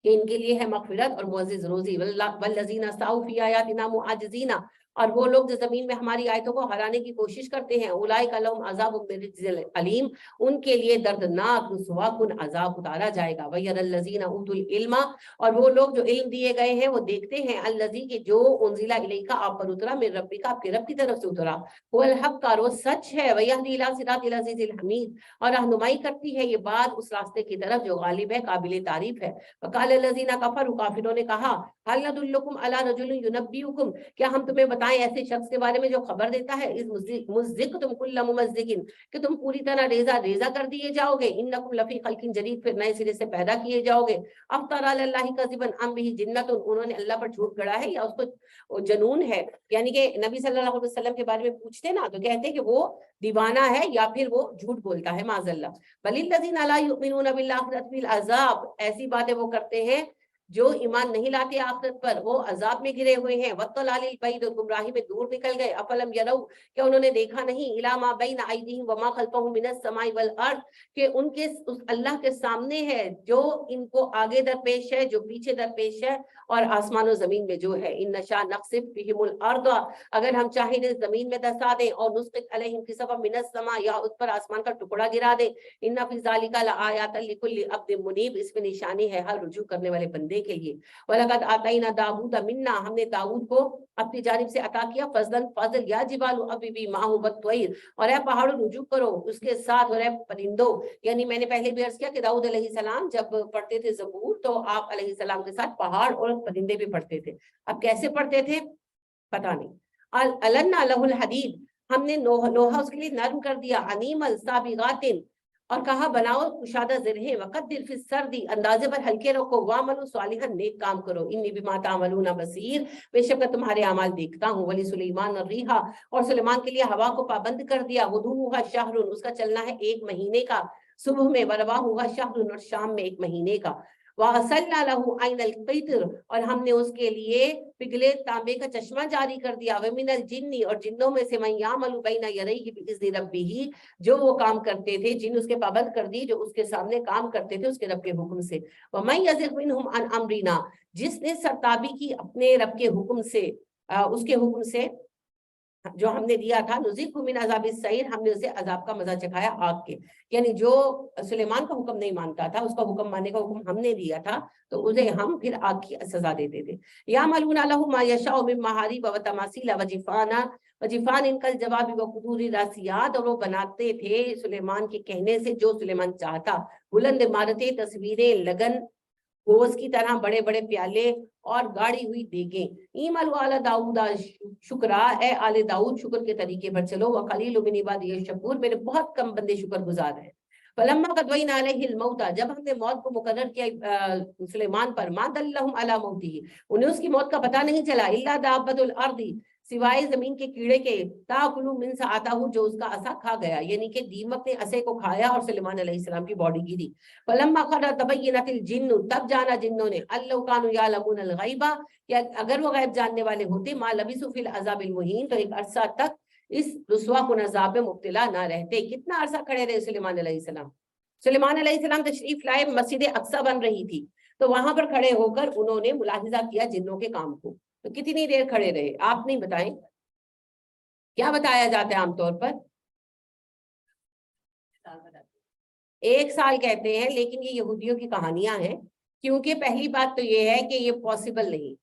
کہ ان کے لیے ہے مغفرت اور معزز روزی، والذین سعوا فی آیاتنا معاجزین، اور وہ لوگ جو زمین میں ہماری آیتوں کو ہرانے کی کوشش کرتے ہیں، اولئک لہم عذاب من رجز علیم، ان کے لیے دردناک رسوا کن عذاب اتارا جائے گا، وَيَرَى الَّذِينَ أُوتُوا الْعِلْمَ، اور وہ لوگ جو علم دیے گئے ہیں وہ دیکھتے ہیں، الذی، کہ جو انزل الیک، آپ پر اترا، من ربک، آپ کے رب کی طرف سے اترا، وہ الحق، کا وہ سچ ہے، وَيَهْدِي إِلَىٰ صِرَاطِ الْعَزِيزِ الْحَمِيدِ، اور رہنمائی کرتی ہے یہ بات اس راستے کی طرف جو غالب ہے، قابل تعریف ہے۔ وقال الذین کفروا، کافروں نے کہا، هل ندلکم علی رجل ینبئکم، کیا ہم تمہیں بتائیں ایسے شخص کے بارے میں جو خبر دیتا ہے، اذ مزقتم کل ممزق، کہ تم پوری طرح ریزہ ریزہ کر دیے جاؤ گے، انکم لفی خلق جدید، پھر نئے سرے سے پیدا کیے جاؤ گے، افتری علی اللہ کذبا ام بہ جنۃ، انہوں نے اللہ پر جھوٹ گڑا ہے یا اس کو جنون ہے، یعنی کہ نبی صلی اللہ علیہ وسلم کے بارے میں پوچھتے نا تو کہتے کہ وہ دیوانہ ہے یا پھر وہ جھوٹ بولتا ہے معاذ اللہ، بل الذین لا یؤمنون بالآخرۃ فی العذاب، ایسی باتیں وہ کرتے ہیں جو ایمان نہیں لاتے آخرت پر، وہ عذاب میں گرے ہوئے ہیں، وَالضَّلَالِ الْبَعِيدِ، اور گمراہی میں دور نکل گئے، افلم یروا، کیا انہوں نے دیکھا نہیں، الی ما بین ایدیہم وما خلفہم من السماء والارض، کہ ان کے اس اللہ کے سامنے ہے جو ان کو آگے درپیش ہے، جو پیچھے درپیش ہے، اور آسمان و زمین میں جو ہے، ان نشاء نخسف بہم الارض، اگر ہم چاہیں تو زمین میں دسا دیں، اور نسقط علیہم کسفا من السماء، یا اس پر آسمان کا ٹکڑا گرا دیں، ان فی ذلک لآیات لکل عبد منیب، اس میں نشانی ہے ہر رجوع کرنے والے بندے کے لیے، وَلَقَدْ آتَيْنَا دَاوُودَ مِنَّا، ہم نے داؤد کو اپنی جانب سے عطا کیا، فضلاً فضل، یا جبال ابی ماہ والطیر، اور اے پہاڑوں رجوع کرو اس کے ساتھ، اور اے پرندوں، یعنی میں نے پہلے بھی عرض کیا کہ داؤد علیہ السلام جب پڑھتے تھے زبور تو آپ علیہ السلام کے ساتھ پہاڑ اور پرندے بھی پڑھتے تھے، اب کیسے پڑھتے تھے پتہ نہیں۔ أَلَنَّا لَهُ الْحَدِيدَ، ہم نے لوہا اس کے لیے نرم کر دیا، عَنِيمًا سَابِغَاتٍ، اور کہا بناؤ کشادہ زرہیں، وقدر فی السرد، اندازے پر ہلکے رکھو، وَاعْمَلُوا صَالِحًا، نیک کام کرو، انی بما تعملون بصیر، بے شک میں تمہارے اعمال دیکھتا ہوں، وَلِسُلَيْمَانَ الرِّيحَ، اور سلیمان کے لیے ہوا کو پابند کر دیا، غُدُوُّهَا شَهْرٌ، اس کا چلنا ہے 1 مہینے کا، صبح میں، وَرَوَاحُهَا شَهْرٌ، اور شام میں 1 مہینے کا، وَأَرْسَلْنَا لَهُ عَيْنَ الْقِطْرِ، اور ہم نے اس کے لیے پگھلے تانبے کا چشمہ جاری کر دیا، وَمِنَ الْجِنِّ، اور جنوں میں سے مَن يَعْمَلُ بَيْنَ يَدَيْهِ بِإِذْنِ رَبِّهِ، جو وہ کام کرتے تھے، جن اس کے پابند کر دی جو اس کے سامنے کام کرتے تھے اس کے رب کے حکم سے، وَمَن يَزِغْ مِنْهُمْ عَنْ أَمْرِنَا، جس نے سرتابی کی اپنے رب کے حکم سے، اس کے حکم سے جو ہم نے دیا تھا، نذیقہ من عذاب السعیر، ہم نے اسے عذاب کا مزہ چکھایا آگ کے، یعنی جو سلیمان کا حکم نہیں مانتا تھا، اس کا حکم ماننے کا حکم ہم نے دیا تھا تو اسے ہم پھر آگ کی سزا دیتے تھے۔ یعملون لہ ما یشاء من محارب وتماثیل وجفان ان کا جواب وقدور راسیات، اور وہ بناتے تھے سلیمان کے کہنے سے جو سلیمان چاہتا، بلند عمارتیں، تصویریں، لگن گوز کی طرح بڑے بڑے پیالے اور گاڑی ہوئی دیگیں، ایملوا علی داؤد شکرا، اے آل داؤد شکر کے طریقے پر چلو، وقلیل من عبادی الشکور، میرے بہت کم بندے شکر گزار ہیں۔ فلما قضینا علیہ الموت، جب ہم نے موت کو مقرر کیا سلیمان پر، ما دلہم علی موتہ، انہیں اس کی موت کا پتہ نہیں چلا، الا دابۃ الارض، سوائے زمین کے کیڑے کے، تاکل من ساعتہ، جو اس کا عصا کھا گیا، یعنی کہ دیمک نے عصے کو کھایا اور سلیمان علیہ السلام کی باڈی گری۔ فلما خر تبینت الجن، تب جانا جنوں نے، اللہ کانوا یعلمون الغیب، کہ اگر وہ غیب جاننے والے ہوتے، ما لبثوا فی العذاب المہین، تو ایک عرصہ تک اس رسوا کن عذاب میں مبتلا نہ رہتے۔ کتنا عرصہ کھڑے رہے سلیمان علیہ السلام؟ سلیمان علیہ السلام تشریف لائے، مسجد اقصی بن رہی تھی تو وہاں پر کھڑے ہو کر انہوں نے ملاحظہ کیا جنوں کے کام کو، تو کتنی دیر کھڑے رہے؟ آپ نہیں بتائیں، کیا بتایا جاتا ہے عام طور پر؟ 1 سال کہتے ہیں، لیکن یہ یہودیوں کی کہانیاں ہیں، کیونکہ پہلی بات تو یہ ہے کہ یہ پاسبل نہیں.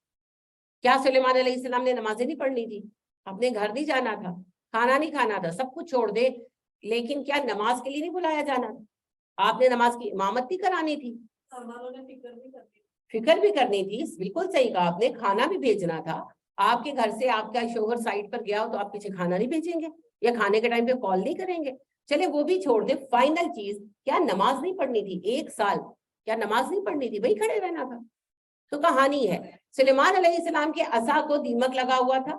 کیا سلیمان علیہ السلام نے نمازیں نہیں پڑھنی تھی؟ اپنے گھر نہیں جانا تھا، کھانا نہیں کھانا تھا، سب کچھ چھوڑ دے، لیکن کیا نماز کے لیے نہیں بلایا جانا تھا؟ آپ نے نماز کی امامت نہیں کرانی تھی؟ فکر بھی کرنی تھی. بالکل صحیح کہا آپ نے، کھانا بھی بھیجنا تھا. آپ کے گھر سے آپ کا شوہر سائٹ پر گیا ہو تو آپ پیچھے کھانا نہیں بھیجیں گے یا کھانے کے ٹائم پہ کال نہیں کریں گے؟ چلے وہ بھی چھوڑ دے. فائنل چیز، کیا نماز نہیں پڑھنی تھی 1 سال؟ کیا نماز نہیں پڑھنی تھی؟ وہی کھڑے رہنا تھا. تو کہانی ہے سلیمان علیہ السلام کے عصا کو دیمک لگا ہوا تھا،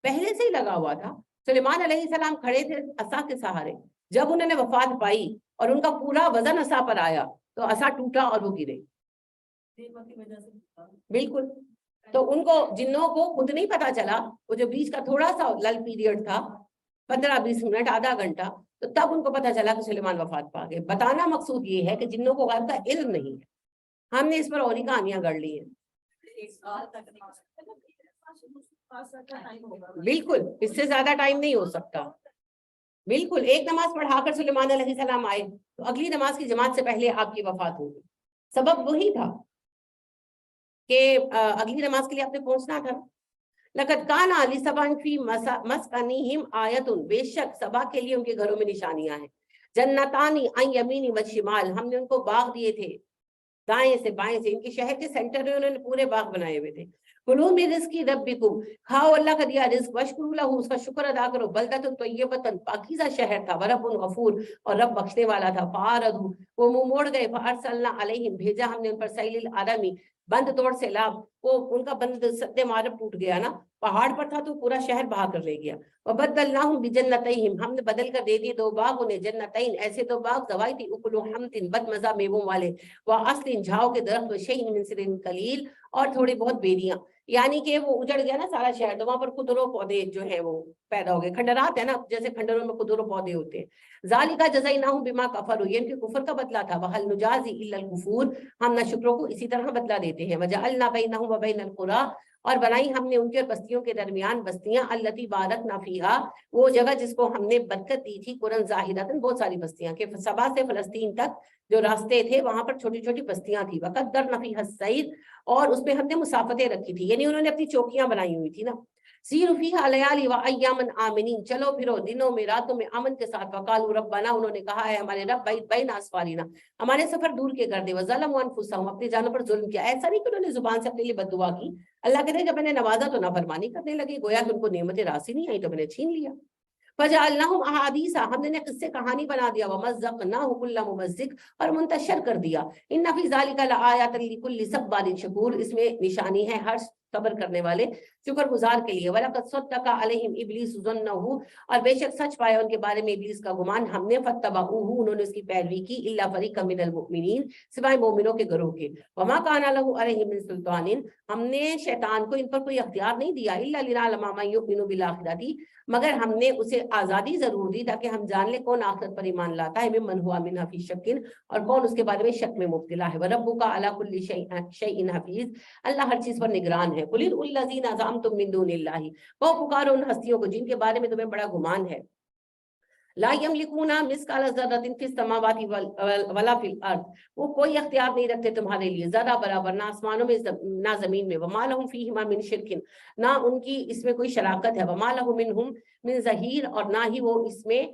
پہلے سے ہی لگا ہوا تھا. سلیمان علیہ السلام کھڑے تھے عصا کے سہارے. جب انہوں نے وفات پائی اور ان کا پورا وزن عصا پر آیا تو عصا ٹوٹا اور وہ گرے. بالکل. تو ان کو جنوں کو خود نہیں پتا چلا، وہ جو بیچ کا تھوڑا سا لل پیریڈ تھا 15-20 منٹ آدھا گھنٹہ، تو تب ان کو پتا چلا کہ سلیمان وفات پا گئے. بتانا مقصود یہ ہے کہ جنوں کو غیب کا علم نہیں ہے. ہم نے اس پر اور ہی کہانیاں گڑھ لی ہیں. بالکل اس سے زیادہ ٹائم نہیں ہو سکتا. بالکل. ایک نماز پڑھا کر سلیمان علیہ السلام آئے تو اگلی نماز کی جماعت سے پہلے آپ کی وفات ہو گئی. سبب وہی تھا کہ اگلی نماز کے لیے آپ نے پہنچنا تھا. لقد کان لسبا فی مسکنہم آیۃ، بے شک سبا کے لیے ان کے گھروں میں نشانیاں ہیں. جنتانی عن یمین و شمال، ہم نے ان کو باغ دیے تھے دائیں سے بائیں سے. ان کے شہر کے سینٹر میں انہوں نے پورے باغ بنائے ہوئے تھے. کلوا من رزق ربکم، کھاؤ اللہ کا دیا رزق، واشکروا لہ، اس کا شکر ادا کرو. بلدۃ طیبۃ، پاکیزہ شہر تھا. ورب غفور، اور رب بخشنے والا تھا. فاعرضوا، وہ منہ موڑ گئے. فارسلنا علیہم، بھیجا ہم نے ان پر سیل العرمی، بند توڑ سیلاب. وہ ان کا بند سد معرب ٹوٹ گیا نا، پہاڑ پر تھا تو پورا شہر بہا کر لے گیا. وبدلناہم بجنتیہم، ہم نے بدل کر دے دیے 2 باغ انہیں. جنتین، ایسے 2 باغ زوایتی اکل حمط، بد مزہ میووں والے. واصل، جھاؤ کے درخت. وشیء من سدر قلیل، اور تھوڑی بہت بیریاں. یعنی کہ وہ اجڑ گیا نا سارا شہر، تو وہاں پر خضر و پودے جو ہیں وہ پیدا ہو گئے. کھنڈرات ہے نا، جیسے کھنڈروں میں خضر و پودے ہوتے ہیں. ذالک جزیناہم بما کفروا، یہ ان کے کفر کا بدلہ تھا. وہل نجازی الا الکفور، ہم نہ شکروں کو اسی طرح بدلہ دیتے ہیں. وجعلنا بینہم وبین القری، اور بنائی ہم نے ان کے اور بستیوں کے درمیان بستیاں. التی بارکنا فیہا، وہ جگہ جس کو ہم نے برکت دی تھی. قرن ظاہرۃ، بہت ساری بستیاں، کہ سبا سے فلسطین تک جو راستے تھے وہاں پر چھوٹی چھوٹی بستیاں تھی. وقدرنا فیہا السیر، اور اس میں ہم نے مسافتیں رکھی تھی، یعنی انہوں نے اپنی چوکیاں بنائی ہوئی تھی نا. سیروا فیہا لیالی و ایاما آمنین، چلو پھرو دنوں میں راتوں میں امن کے ساتھ. وقالوا ربنا، انہوں نے کہا ہے ہمارے رب، بعید بین اسفارنا، ہمارے سفر دور کے کر دے. وظلموا انفسہم، اپنی جانوں پر ظلم کیا. ایسا نہیں کہ انہوں نے زبان سے اپنے لیے بد دعا کی. اللہ کہتے ہیں جب میں نے نوازا تو نافرمانی کرنے لگے، گویا کہ ان کو نعمتیں راسی نہیں آئی تو میں نے چھین لیا. فجعلناہم احادیث، ہم نے قصے کہانی بنا دیا. ومزقناہ کل ممزق، اور منتشر کر دیا. ان فی ذلک لآیات لکل صبار شکور، اس میں نشانی ہے ہر صبر کرنے والے شکر گزار کے لیے. وَلَقَدْ صَدَّقَ عَلَيْهِمْ إِبْلِيسُ ظَنَّهُ، اور بے شک سچ پایا ان کے بارے میں ابلیس کا گمان ہم نے. فَاتَّبَعُوهُ، انہوں نے اس کی پیروی کی. إِلَّا فَرِيقًا مِنَ الْمُؤْمِنِينَ، سوائے مومنوں کے گروہ کے. وَمَا كَانَ لَهُ عَلَيْهِمْ مِنْ سُلْطَانٍ، ہم نے شیطان کو ان پر کوئی اختیار نہیں دیا. إِلَّا لِنَعْلَمَ مَن يُؤْمِنُ بِالْآخِرَةِ، مگر ہم نے اسے آزادی ضرور دی تاکہ ہم جان لیں کون آخرت پر ایمان لاتا ہے. ممن هو منها فی شک، اور کون اس کے بارے میں شک میں مبتلا ہے. وَرَبُّكَ عَلَى كُلِّ شَيْءٍ حَفِيظٌ، اللہ ہر چیز پر نگران ہے. قُلِ ادْعُوا الَّذِينَ زَعَمْتُم مِّن دُونِ اللَّهِ، وہ پکارو ان ہستیوں کو جن کے بارے میں تمہیں بڑا گمان ہے. لا یملکون مثقال ذرۃ فی السماوات ولا فی الارض، وہ کوئی اختیار نہیں رکھتے تمہارے لیے ذرہ برابر، نہ آسمانوں میں نہ زمین میں. وما لهم فیہما من شرک، نہ ان کی اس میں کوئی شراکت ہے. وما له منہم من ظہیر، اور نہ ہی وہ اس میں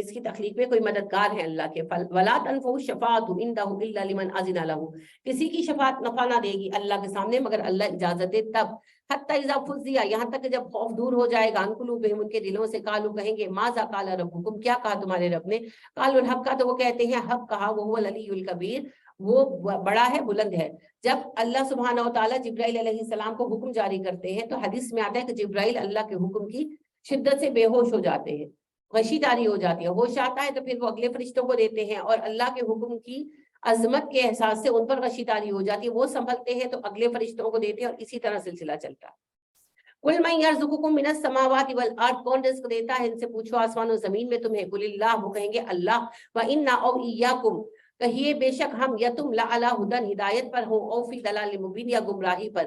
اس کی تخلیق میں کوئی مددگار ہے اللہ کے. ولا تنفع الشفاعۃ عنده الا لمن اذن له، کسی کی شفاعت نفع نہ دے گی اللہ کے سامنے مگر اللہ اجازت دے تب. حتی اذا فزع، یہاں تک کہ جب خوف دور ہو جائے گا. عن قلوبہم، ان کے دلوں سے. قالوا، کہیں گے. ماذا قال ربکم، کیا کہا تمہارے رب نے. قالوا الحق، کا تو وہ کہتے ہیں حق کہا. وہو العلی الکبیر، وہ بڑا ہے بلند ہے. جب اللہ سبحانہ و تعالیٰ جبرائیل علیہ السلام کو حکم جاری کرتے ہیں تو حدیث میں آتا ہے کہ جبرائیل اللہ کے حکم کی شدت سے بے ہوش ہو جاتے ہیں، غشی تاری ہو جاتی ہے. ہوش آتا ہے تو پھر وہ اگلے فرشتوں کو دیتے ہیں، اور اللہ کے حکم کی عظمت کے احساس سے ان پر غشی تاری ہو جاتی ہے. وہ سنبھلتے ہیں تو اگلے فرشتوں کو دیتے ہیں، اور اسی طرح سلسلہ چلتا ہے. قُلْ مَن يَرْزُقُكُم مِّنَ السَّمَاوَاتِ وَالْأَرْضِ، کون رزق دیتا ہے ان سے پوچھو آسمان و زمین میں تمہیں. قُلِ اللَّهُ، وہ کہیں گے اللہ. وَإِنَّا أَوْ إِيَّاكُمْ، کہیے بے شک ہم. یتم لَعَلَىٰ هُدًى، ہدایت پر ہوں. او فی ضلال مبین، یا گمراہی پر.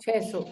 600।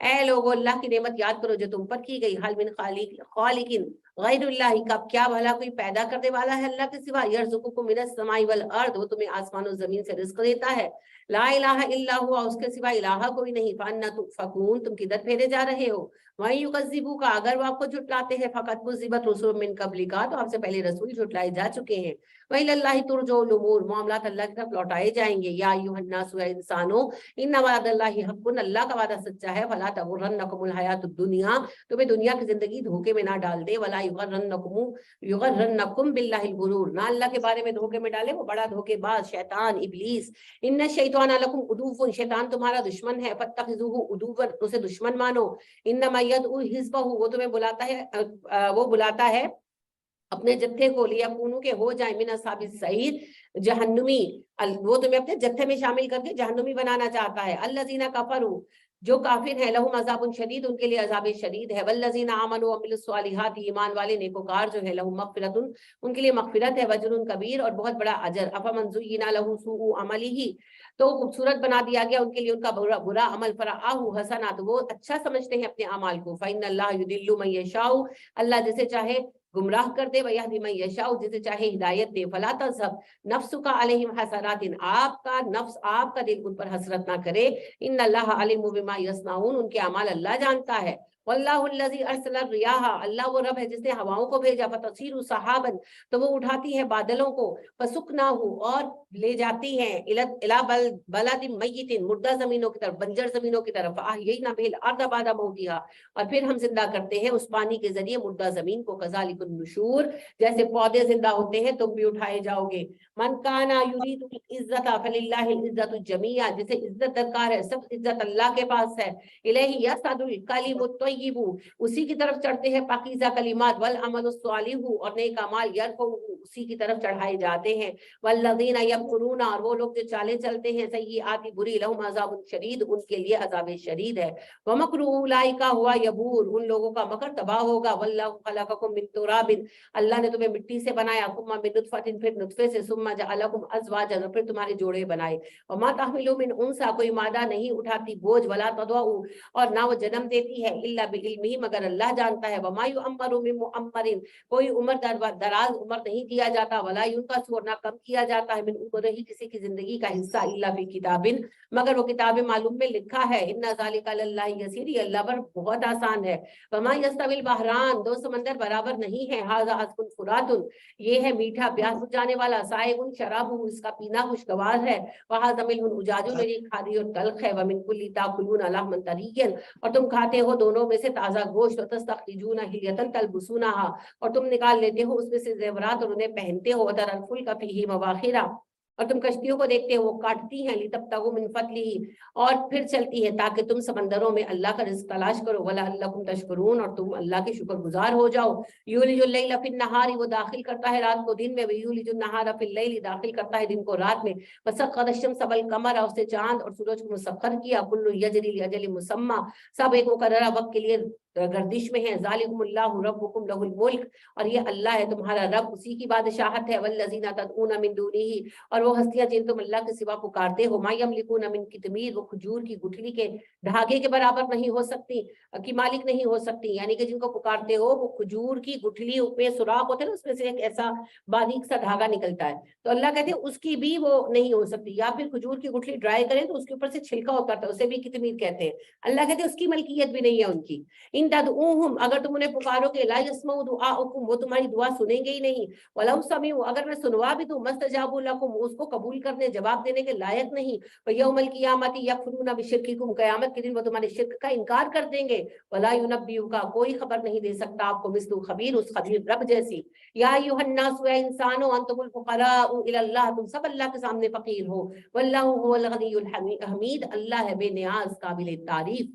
اے لوگو اللہ کی نعمت یاد کرو جو تم پر کی گئی. حل من خالقین غیر اللہ کا کیا بھلا کوئی پیدا کرنے والا ہے اللہ کے سوا. یرزقکم من السماء والارض وہ تمہیں آسمان و زمین سے رزق دیتا ہے. لا الہ الا ہوا اس کے سوا الہ کوئی نہیں. فانا تؤفکون تم کدھر پھیرے جا رہے ہو. وہیں یکذبوک اگر وہ آپ کو جھٹلاتے ہیں فقط کذبت رسل من قبلک تو آپ سے پہلے رسول جھٹلائے جا چکے ہیں. وإلی اللہ ترجع الامور معاملات اللہ کی طرف لوٹائے جائیں گے. یا ایھا الناس اے انسانو ان وعد اللہ حق اللہ کا وعدہ سچا ہے. فلا تغرنکم الحیات الدنیا تمہیں دنیا کی زندگی دھوکے میں نہ ڈال دے. ولا یغرنکم باللہ الغرور نہ اللہ کے بارے میں دھوکے میں ڈالے وہ بڑا دھوکے باز شیطان ابلیس. ان الشیطان لکم عدو شیطان تمہارا دشمن ہے. فاتخذوہ عدوا اسے دشمن مانو. انما یدعو حزبہ وہ تمہیں بلاتا ہے اپنے جتھے کو. لیکونوا کے ہو جائیں من اصحاب السعیر جہنمی وہ تمہیں اپنے جتھے میں شامل کر کے جہنمی بنانا چاہتا ہے. الذین کفروا جو کافر ہیں لہم عذاب شدید ان کے لیے عذاب شدید ہے. والذین آمنوا وعملوا الصالحات ایمان والے نیکوکار جو ہے لہم مغفرۃ ان کے لیے مغفرت ہے. واجر کبیر اور بہت بڑا اجر. افمن زین لہ سوء عملہ تو خوبصورت بنا دیا گیا ان کے لیے ان کا برا عمل. فرآہ حسنا تو وہ اچھا سمجھتے ہیں اپنے اعمال کو. فإن اللہ یضل من یشاء اللہ جسے چاہے گمراہ کر دے. ویہدی من یشاء جسے چاہے ہدایت دے. فلا تذهب نفسک علیہم حسرات آپ کا نفس آپ کا دل ان پر حسرت نہ کرے. ان اللہ علیم بما یصنعون ان کے اعمال اللہ جانتا ہے. واللہ الذی ارسل الرياح اللہ وہ رب ہے جس نے ہواؤں کو بھیجا. فتصیر سحابا تو وہ اٹھاتی ہے بادلوں کو. فسقناہ اور لے جاتی ہیں الی بلد میت مردہ زمینوں کی طرف بنجر زمینوں کی طرف. احیینا بہ الارض بعد موتها اور پھر ہم زندہ کرتے ہیں اس پانی کے ذریعے مردہ زمین کو. کذالک النشور جیسے پودے زندہ ہوتے ہیں تم بھی اٹھائے جاؤ گے. من کان یرید العزت فللہ العزت جمیعا جسے عزت درکار ہے سب عزت اللہ کے پاس ہے. الیہ یصعد الکلم الطیب اسی کی طرف چڑھتے ہیں پاکیزہ کلمات. والعمل الصالح اور نیک اعمال یرفعہ اسی کی طرف چڑھائے جاتے ہیں. والذین یمکرون اور وہ لوگ جو چالیں چلتے ہیں سیئات بری لہم عذاب شدید ان کے لیے عذاب شدید ہے. ومکر اولئک ہوا یبور ان لوگوں کا مکر تباہ ہوگا. واللہ خلقکم من تراب اللہ نے تمہیں مٹی سے بنایا. ثم من نطفۃ پھر نطفے سے. ثم جعلکم ازواجا پھر تمہارے جوڑے بنائے. وما تحمل من انثى کوئی مادہ نہیں اٹھاتی بوجھ. ولا تضع اور نہ وہ جنم دیتی ہے الا بعلمہ مگر اللہ جانتا ہے. وما یعمر من معمر کوئی عمر دراز عمر نہیں دیا جاتا. ولا ينقص نہ کم کیا جاتا ہے من عمرہ کسی کی زندگی کا حصہ الا فی کتاب مگر وہ کتاب معلوم میں لکھا ہے. ان ذلک علی اللہ یسیر یہ اللہ پر بہت آسان ہے. وما یستوی البحران دو سمندر برابر نہیں ہے. ھذا عذب فرات یہ ہے میٹھا پیاس بجھانے والا. سائغ شراب اس کا پینا خوشگوار ہے. وھذا ملح اجاج یہ کھاری اور تلخ ہے. ومن کل تاکلون لحما طریا اور تم کھاتے ہو دونوں میں سے تازہ گوشت. وتستخرجون حلیۃ تلبسونها اور تم نکال لیتے ہو اس میں سے زیورات اور انہیں پہنتے ہو. وترى الفلک فیہ مواخر اور تم کشتیوں کو دیکھتے ہو وہ کاٹتی ہیں. لتبتغوا من فضلہ اور پھر چلتی ہے تاکہ تم سمندروں میں اللہ کا رزق تلاش کرو. ولعلکم تشکرون اور تم اللہ کے شکر گزار ہو جاؤ. یولج اللیل فی النہار وہ داخل کرتا ہے رات کو دن میں. ویولج النہار فی اللیل داخل کرتا ہے دن کو رات میں. وسخر الشمس والقمر اور اس نے چاند اور سورج کو مسخر کیا. کل یجری لاجل مسمى سب ایک مقررہ وقت کے لیے گردش میں ہے. ذالکم اللہ ربکم لہ الملک اور یہ اللہ ہے تمہارا رب اسی کی بادشاہت ہے. والذین تدعون من دونہ اور وہ ہستیاں جن تم اللہ کے سوا پکارتے ہو. ما یملکون من قطمیر وہ کھجور کی گٹھلی کے دھاگے کے برابر نہیں ہو سکتی کی مالک نہیں ہو سکتی. یعنی کہ جن کو پکارتے ہو وہ کھجور کی گٹھلی میں سوراخ ہوتے ہیں اس میں سے ایک ایسا باریک سا دھاگا نکلتا ہے تو اللہ کہتے ہیں اس کی بھی وہ نہیں ہو سکتی. یا پھر کھجور کی گٹھلی ڈرائی کریں تو اس کے اوپر سے چھلکا اترتا ہے اسے بھی قطمیر کہتے ہیں. اللہ کہتے ہیں اس کی ملکیت بھی نہیں ہے ان کی. ان تدعوہم اگر تم انہیں پکارو گے لا یسمعوا دعاءکم وہ تمہاری دعا سنیں گے ہی نہیں. ولو سمعوا اگر میں سنوا بھی دوں مستجابوا لکم اس کو قبول کرنے جواب دینے کے لائق نہیں. ویوم القیامت یکفرون بشرککم قیامت کے دن وہ تمہارے شرک کا انکار کر دیں گے. ولا ینبئک کوئی خبر نہیں دے سکتا آپ کو مثل خبیر اس خبیر رب جیسی. یا ایھا الناس اے انسانو انتم الفقراء الی اللہ تم سب اللہ کے سامنے فقیر ہو. واللہ هو الغنی الحمید اللہ ہے بے نیاز قابل تعریف.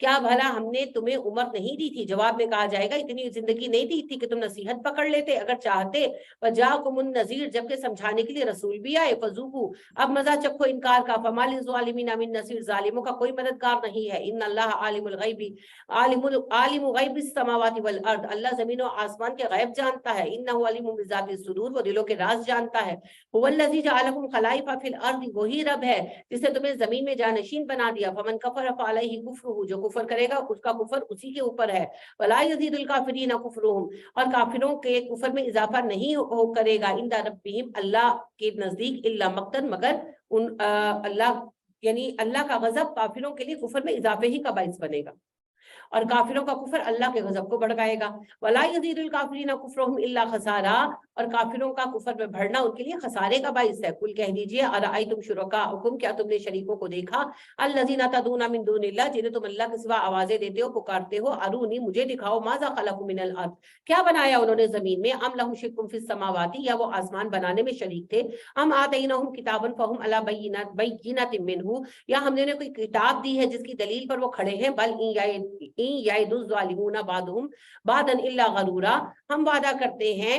کیا بھلا ہم نے تمہیں عمر نہیں دی تھی؟ جواب میں کہا جائے گا اتنی زندگی نہیں دی تھی کہ تم نصیحت پکڑ لیتے اگر چاہتے. وجاءکم النذیر، جبکہ سمجھانے کے لیے رسول بھی آئے. فذوقوا، اب مزہ چکھو انکار کا. فما للظالمین من نصیر، ظالموں کا کوئی مددگار نہیں ہے. ان اللہ عالم الغیب، عالم غیب السماوات والارض، اللہ زمین و آسمان کے غیب جانتا ہے. انہ علیم بذات الصدور، وہ دلوں کے راز جانتا ہے. هو الذی جعلکم خلائف فی الارض، وہی رب ہے جس نے تمہیں زمین میں جانشین بنا دیا. فمن کفر فعلیہ کفرہ، جو کفر کرے گا اس کا کفر اسی کے اوپر ہے. ولا یزید الکافرین کفرہم، اور کافروں کے کفر میں اضافہ نہیں کرے گا. عند ربہم، اللہ کے نزدیک، الا مقتن، مگر اللہ یعنی اللہ کا غضب کافروں کے لیے کفر میں اضافے ہی کا باعث بنے گا، اور کافروں کا کفر اللہ کے غضب کو بڑھائے گا. ولا یزید الکافرین کفرہم الا خسارا، اور کافروں کا کفر میں بڑھنا ان کے لیے خسارے کا باعث ہے. قل کہہ دیجئے ارأیتم شرکاءکم، کیا تم نے شریکوں کو دیکھا، الذین تدعون من دون اللہ، جنہیں تم اللہ کے سوا آوازیں دیتے ہو پکارتے ہو. ارونی، مجھے دکھاؤ، ماذا خلقوا من الارض، کیا بنایا انہوں نے زمین میں. ام لہم شرک فی السماوات، یا وہ آسمان بنانے میں شریک تھے. ام آتیناہم کتابا فہم علی بینۃ منہ، یا ہم نے انہیں کوئی کتاب دی ہے جس کی دلیل پر وہ کھڑے ہیں. بل ان یعد الظالمون بعضهم بعضا الا غرورا، ہم وعدہ کرتے ہیں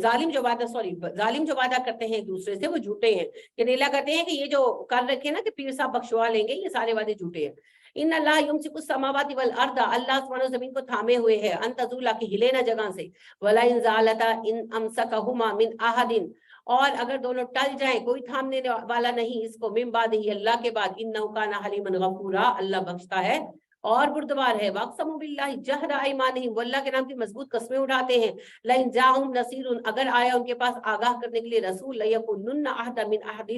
ظالم جو وعدہ کرتے ہیں ایک دوسرے سے وہ جھوٹے ہیں. یعنی اللہ کہتے ہیں کہ یہ جو کر رکھے نا کہ پیر صاحب بخشوا لیں گے، یہ سارے وعدے جھوٹے ہیں. ان اللہ یمسک السماوات والارض، اللہ آسمان و زمین کو تھامے ہوئے ہے. ان تزولا، کہ ہلے نہ جگہ سے. ولا ان زالتا ان امسکہما من احد، اور اگر دونوں ٹل جائیں کوئی تھامنے والا نہیں اس کو. من بعد ہی، اللہ کے بعد. انہ کان حلیما غفورا، اللہ بخشتا ہے اور بردبار ہے. واقسموا باللہ جہد ایمانہم، وہ اللہ کے نام کی مضبوط قسمیں اٹھاتے ہیں. لئن جاءہم نصیر، اگر آیا ان کے پاس آگاہ کرنے کے لیے رسول، لیکونن احد من احد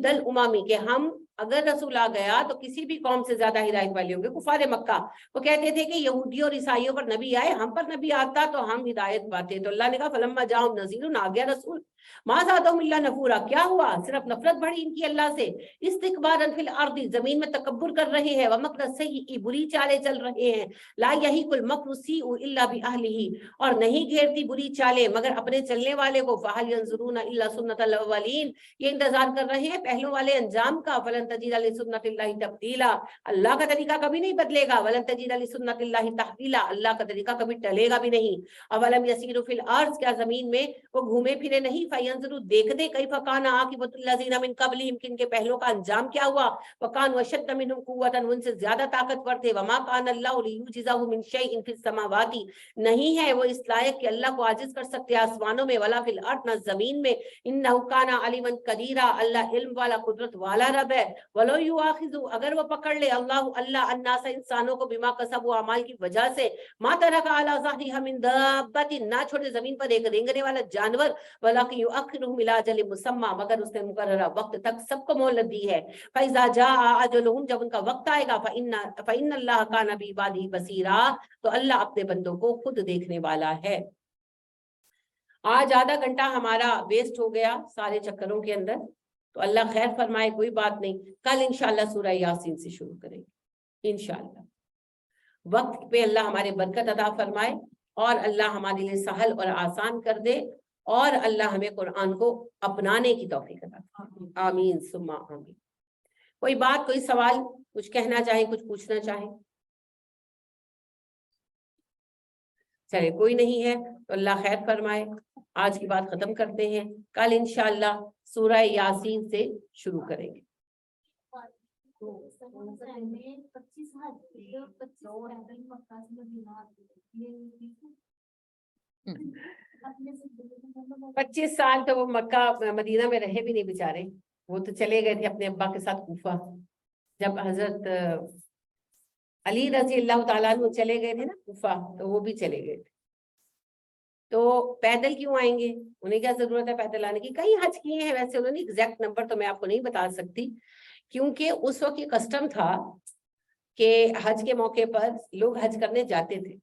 الامم، کہ ہم اگر رسول آ گیا تو کسی بھی قوم سے زیادہ ہدایت والے ہوں گے. کفار مکہ وہ کہتے تھے کہ یہودیوں اور عیسائیوں پر نبی آئے، ہم پر نبی آتا تو ہم ہدایت پاتے. تو اللہ نے کہا فلما جاءہم نذیر، آ گیا رسول. ما زادہم الا نفورا، کیا ہوا، صرف نفرت بڑھی ان کی اللہ سے. استکبارا فی الارض، زمین میں تکبر کر رہے ہیں. ومکر السیء، بری چالیں چل رہے ہیں. لا یحیق المکر السیء الا باہلہ، اور نہیں گھیرتی بری چالیں مگر اپنے چلنے والے کو. فہل ینظرون الا سنت الاولین، یہ انتظار کر رہے ہیں پہلوں والے انجام کا. فلن تجد لسنت اللہ تبدیلا، اللہ کا طریقہ کبھی نہیں بدلے گا. ولن تجد لسنت اللہ تحویلا، اللہ کا طریقہ کبھی ٹلے گا بھی نہیں. اولم یسیروا فی الارض، کیا زمین میں وہ گھومے پھرے نہیں. فینظروا، دیکھ دے، کیف کان عاقبۃ الذین من قبلہم، کن کے پہلوں کا انجام کیا ہوا. وکانوا اشد منہم قوۃ، ان سے زیادہ طاقتور تھے. وما کان اللہ لیعجزہ من شیء فی السماوات، نہیں ہے وہ اس لائق کہ اللہ کو عاجز کر سکتے آسمانوں میں. ولا فی الارض، نہ زمین میں. انہ کان علیما قدیرا، اللہ علم والا قدرت والا رب ہے. ولو یؤاخذ، اگر وہ پکڑ لے اللہ الناس، انسانوں کو، بما کسبوا، اعمال کی وجہ سے. ما ترک علی ظہرها من دابۃ، نہ چھوڑے زمین پر ایک رینگنے والا جانور. ولکن یؤخرهم الی اجل مسمى، مگر اس نے مقررہ وقت تک سب کو مہلت دی ہے. فاذا جاء اجلهم، جب ان کا وقت آئے گا. فان اللہ کان بعباده بصیرا، تو اللہ اپنے بندوں کو خود دیکھنے والا ہے. آج آدھا گھنٹہ ہمارا ویسٹ ہو گیا سارے چکروں کے اندر، تو اللہ خیر فرمائے، کوئی بات نہیں. کل انشاءاللہ سورہ یاسین سے شروع کریں گے انشاءاللہ. وقت پہ اللہ ہمارے برکت عطا فرمائے، اور اللہ ہمارے لیے سہل اور آسان کر دے، اور اللہ ہمیں قرآن کو اپنانے کی توفیق عطا فرمائے. آمین ثم آمین. کوئی بات، کوئی سوال، کچھ کہنا چاہیں، کچھ پوچھنا چاہیں؟ چلے کوئی نہیں ہے تو اللہ خیر فرمائے. آج کی بات ختم کرتے ہیں، کل انشاءاللہ سورہ یاسین سے شروع کریں گے. پچیس سال تو وہ مکہ مدینہ میں رہے بھی نہیں بیچارے، وہ تو چلے گئے تھے اپنے ابا کے ساتھ کوفہ. جب حضرت علی رضی اللہ تعالیٰ عنہ چلے گئے تھے نا کوفہ، تو وہ بھی چلے گئے تھے. تو پیدل کیوں آئیں گے، انہیں کیا ضرورت ہے پیدل آنے کی. کئی حج کیے ہیں ویسے انہوں نے، ایگزیکٹ نمبر تو میں آپ کو نہیں بتا سکتی، کیونکہ اس وقت یہ کسٹم تھا کہ حج کے موقع پر لوگ حج کرنے جاتے تھے،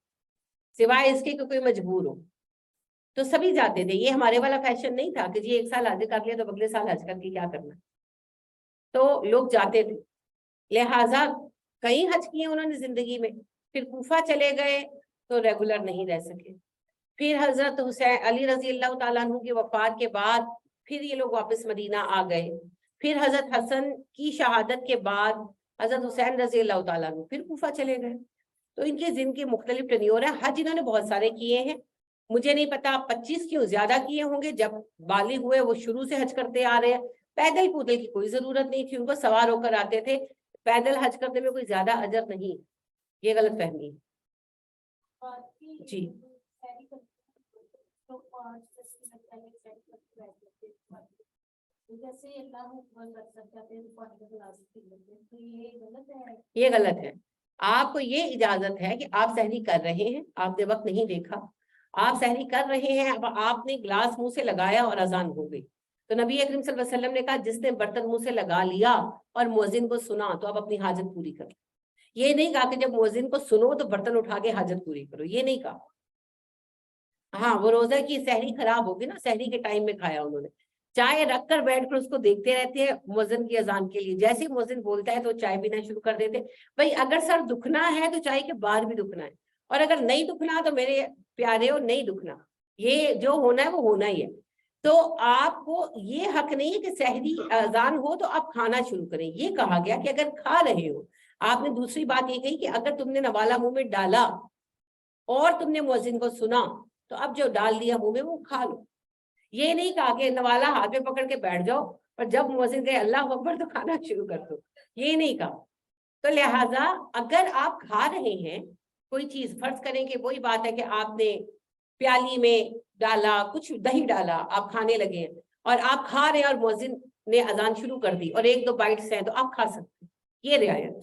سوائے اس کے کہ کوئی مجبور ہو تو سبھی جاتے تھے. یہ ہمارے والا فیشن نہیں تھا کہ جی ایک سال حج کر لیا تو اگلے سال حج کر کے کیا کرنا. تو لوگ جاتے تھے، لہٰذا کئی حج کیے انہوں نے زندگی میں. پھر کوفہ چلے گئے تو ریگولر نہیں رہ سکے. پھر حضرت حسین علی رضی اللہ تعالیٰ عنہ کی وفات کے بعد پھر یہ لوگ واپس مدینہ آ گئے. پھر حضرت حسن کی شہادت کے بعد حضرت حسین رضی اللہ تعالیٰ عنہ پھر کوفہ چلے گئے. تو ان کے زندگی مختلف ٹینیور ہیں. حج انہوں نے بہت سارے کیے ہیں, مجھے نہیں پتا 25 کیوں زیادہ کیے ہوں گے. جب بالغ ہوئے وہ شروع سے حج کرتے آ رہے ہیں. پیدل پودل کی کوئی ضرورت نہیں تھی, ان کو سوار ہو کر آتے تھے. پیدل حج کرنے میں کوئی زیادہ اجر نہیں, یہ غلط فہمی ہے. جی یہ غلط ہے. آپ کو یہ اجازت ہے کہ آپ سحری کر رہے ہیں, آپ نے وقت نہیں دیکھا, آپ سحری کر رہے ہیں, اب آپ نے گلاس منہ سے لگایا اور اذان ہو گئی. تو نبی اکرم صلی اللہ علیہ وسلم نے کہا جس نے برتن منہ سے لگا لیا اور مؤذن کو سنا تو اب اپنی حاجت پوری کر. یہ نہیں کہا کہ جب مؤذن کو سنو تو برتن اٹھا کے حاجت پوری کرو, یہ نہیں کہا. ہاں وہ روزہ کی سحری خراب ہوگی نا, سحری کے ٹائم میں کھایا انہوں نے, چائے رکھ کر بیٹھ کر اس کو دیکھتے رہتے ہیں مؤذن کی اذان کے لیے. جیسے ہی مؤذن بولتا ہے تو چائے پینا شروع کر دیتے. بھائی اگر سر دکھنا ہے تو چائے کے بعد بھی دکھنا ہے, اور اگر نہیں دکھنا تو میرے پیارے ہو نہیں دکھنا, یہ جو ہونا ہے وہ ہونا ہی ہے. تو آپ کو یہ حق نہیں ہے کہ سحری اذان ہو تو آپ کھانا شروع کریں. یہ کہا گیا کہ اگر کھا رہے ہو. آپ نے دوسری بات یہ کہی کہ اگر تم نے نوالا منہ میں ڈالا اور تم نے مؤذن کو سنا تو اب جو ڈال دیا منہ میں وہ کھا لو. یہ نہیں کہا کہ نوالا ہاتھ میں پکڑ کے بیٹھ جاؤ اور جب مؤذن کہے اللہ اکبر تو کھانا شروع کر دو, یہ نہیں کہا. تو لہٰذا اگر آپ کھا رہے ہیں کوئی چیز, فرض کریں کہ وہی بات ہے کہ آپ نے پیالی میں ڈالا کچھ دہی ڈالا, آپ کھانے لگے ہیں اور آپ کھا رہے ہیں اور مؤذن نے اذان شروع کر دی اور 1-2 بائٹس ہیں تو آپ کھا سکتے ہیں, یہ رعایت.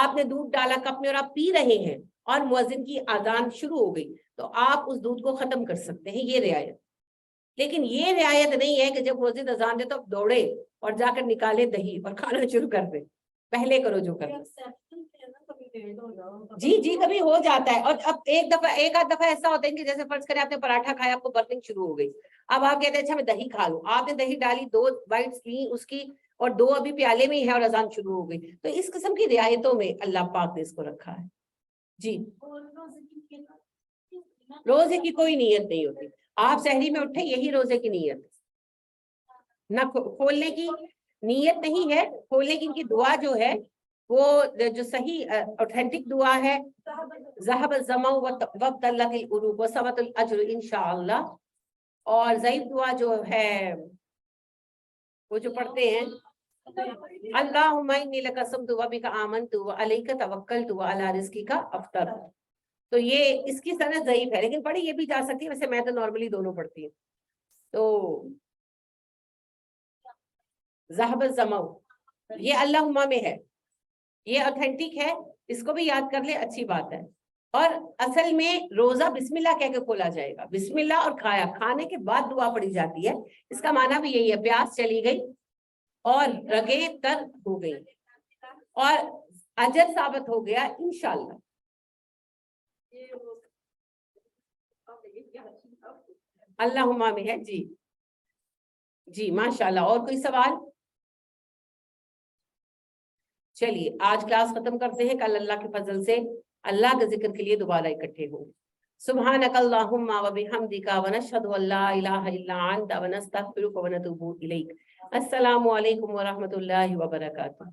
آپ نے دودھ ڈالا کپ میں اور آپ پی رہے ہیں اور مؤذن کی اذان شروع ہو گئی تو آپ اس دودھ کو ختم کر سکتے ہیں, یہ رعایت. لیکن یہ رعایت نہیں ہے کہ جب مؤذن اذان دے تو آپ دوڑے اور جا کر نکالے دہی اور کھانا شروع کر دیں. پہلے کرو جو کرنا. جی کبھی ہو جاتا ہے. اور اب ایک آدھ دفعہ ایسا ہوتا ہے کہ جیسے فرض کریں آپ نے پراٹھا کھایا, آپ کو برننگ شروع ہو گئی, اب آپ کہتے ہیں اچھا میں دہی کھا لوں. آپ نے دہی ڈالی, 2 بائٹس لی اس کی اور 2 ابھی پیالے میں ہی ہے اور اذان شروع ہو گئی. تو اس قسم کی رعایتوں میں اللہ پاک نے اس کو رکھا ہے. جی روزے کی کوئی نیت نہیں ہوتی. آپ سحری میں اٹھے یہی روزے کی نیت, نہ کھولنے کی نیت نہیں ہے. کھولنے کی ان کی دعا جو ہے وہ جو صحیح اوتھینٹک دعا ہے, ذهب الظمأ وابتلت القلوب وثبت الاجر انشاءاللہ. اور ضعیف دعا جو ہے وہ جو پڑھتے ہیں اللہم انی لک صمت وبک آمنت وعلیک توکلت وعلی رزقک افطرت. تو یہ اس کی سند ضعیف ہے, لیکن پڑھی یہ بھی جا سکتی ہے. ویسے میں تو نارملی دونوں پڑھتی ہوں. تو ذهب الظمأ یہ اللہم میں ہے, یہ اوتھینٹک ہے, اس کو بھی یاد کر لے, اچھی بات ہے. اور اصل میں روزہ بسم اللہ کہہ کے کھولا جائے گا. بسم اللہ اور کھایا, کھانے کے بعد دعا پڑھی جاتی ہے. اس کا معنی بھی یہی ہے, پیاس چلی گئی اور رگیں تر ہو گئی اور اجر ثابت ہو گیا انشاءاللہ. اللہم میں ہے. جی ماشاءاللہ. اور کوئی سوال؟ چلیے آج کلاس ختم کرتے ہیں. کل اللہ کے فضل سے اللہ کے ذکر کے لیے دوبارہ اکٹھے ہوں. سبحانک اللہم و بحمدک ونشہد ان لا الہ الا انت ونستغفرک ونتوب الیک. السلام علیکم ورحمۃ اللہ وبرکاتہ.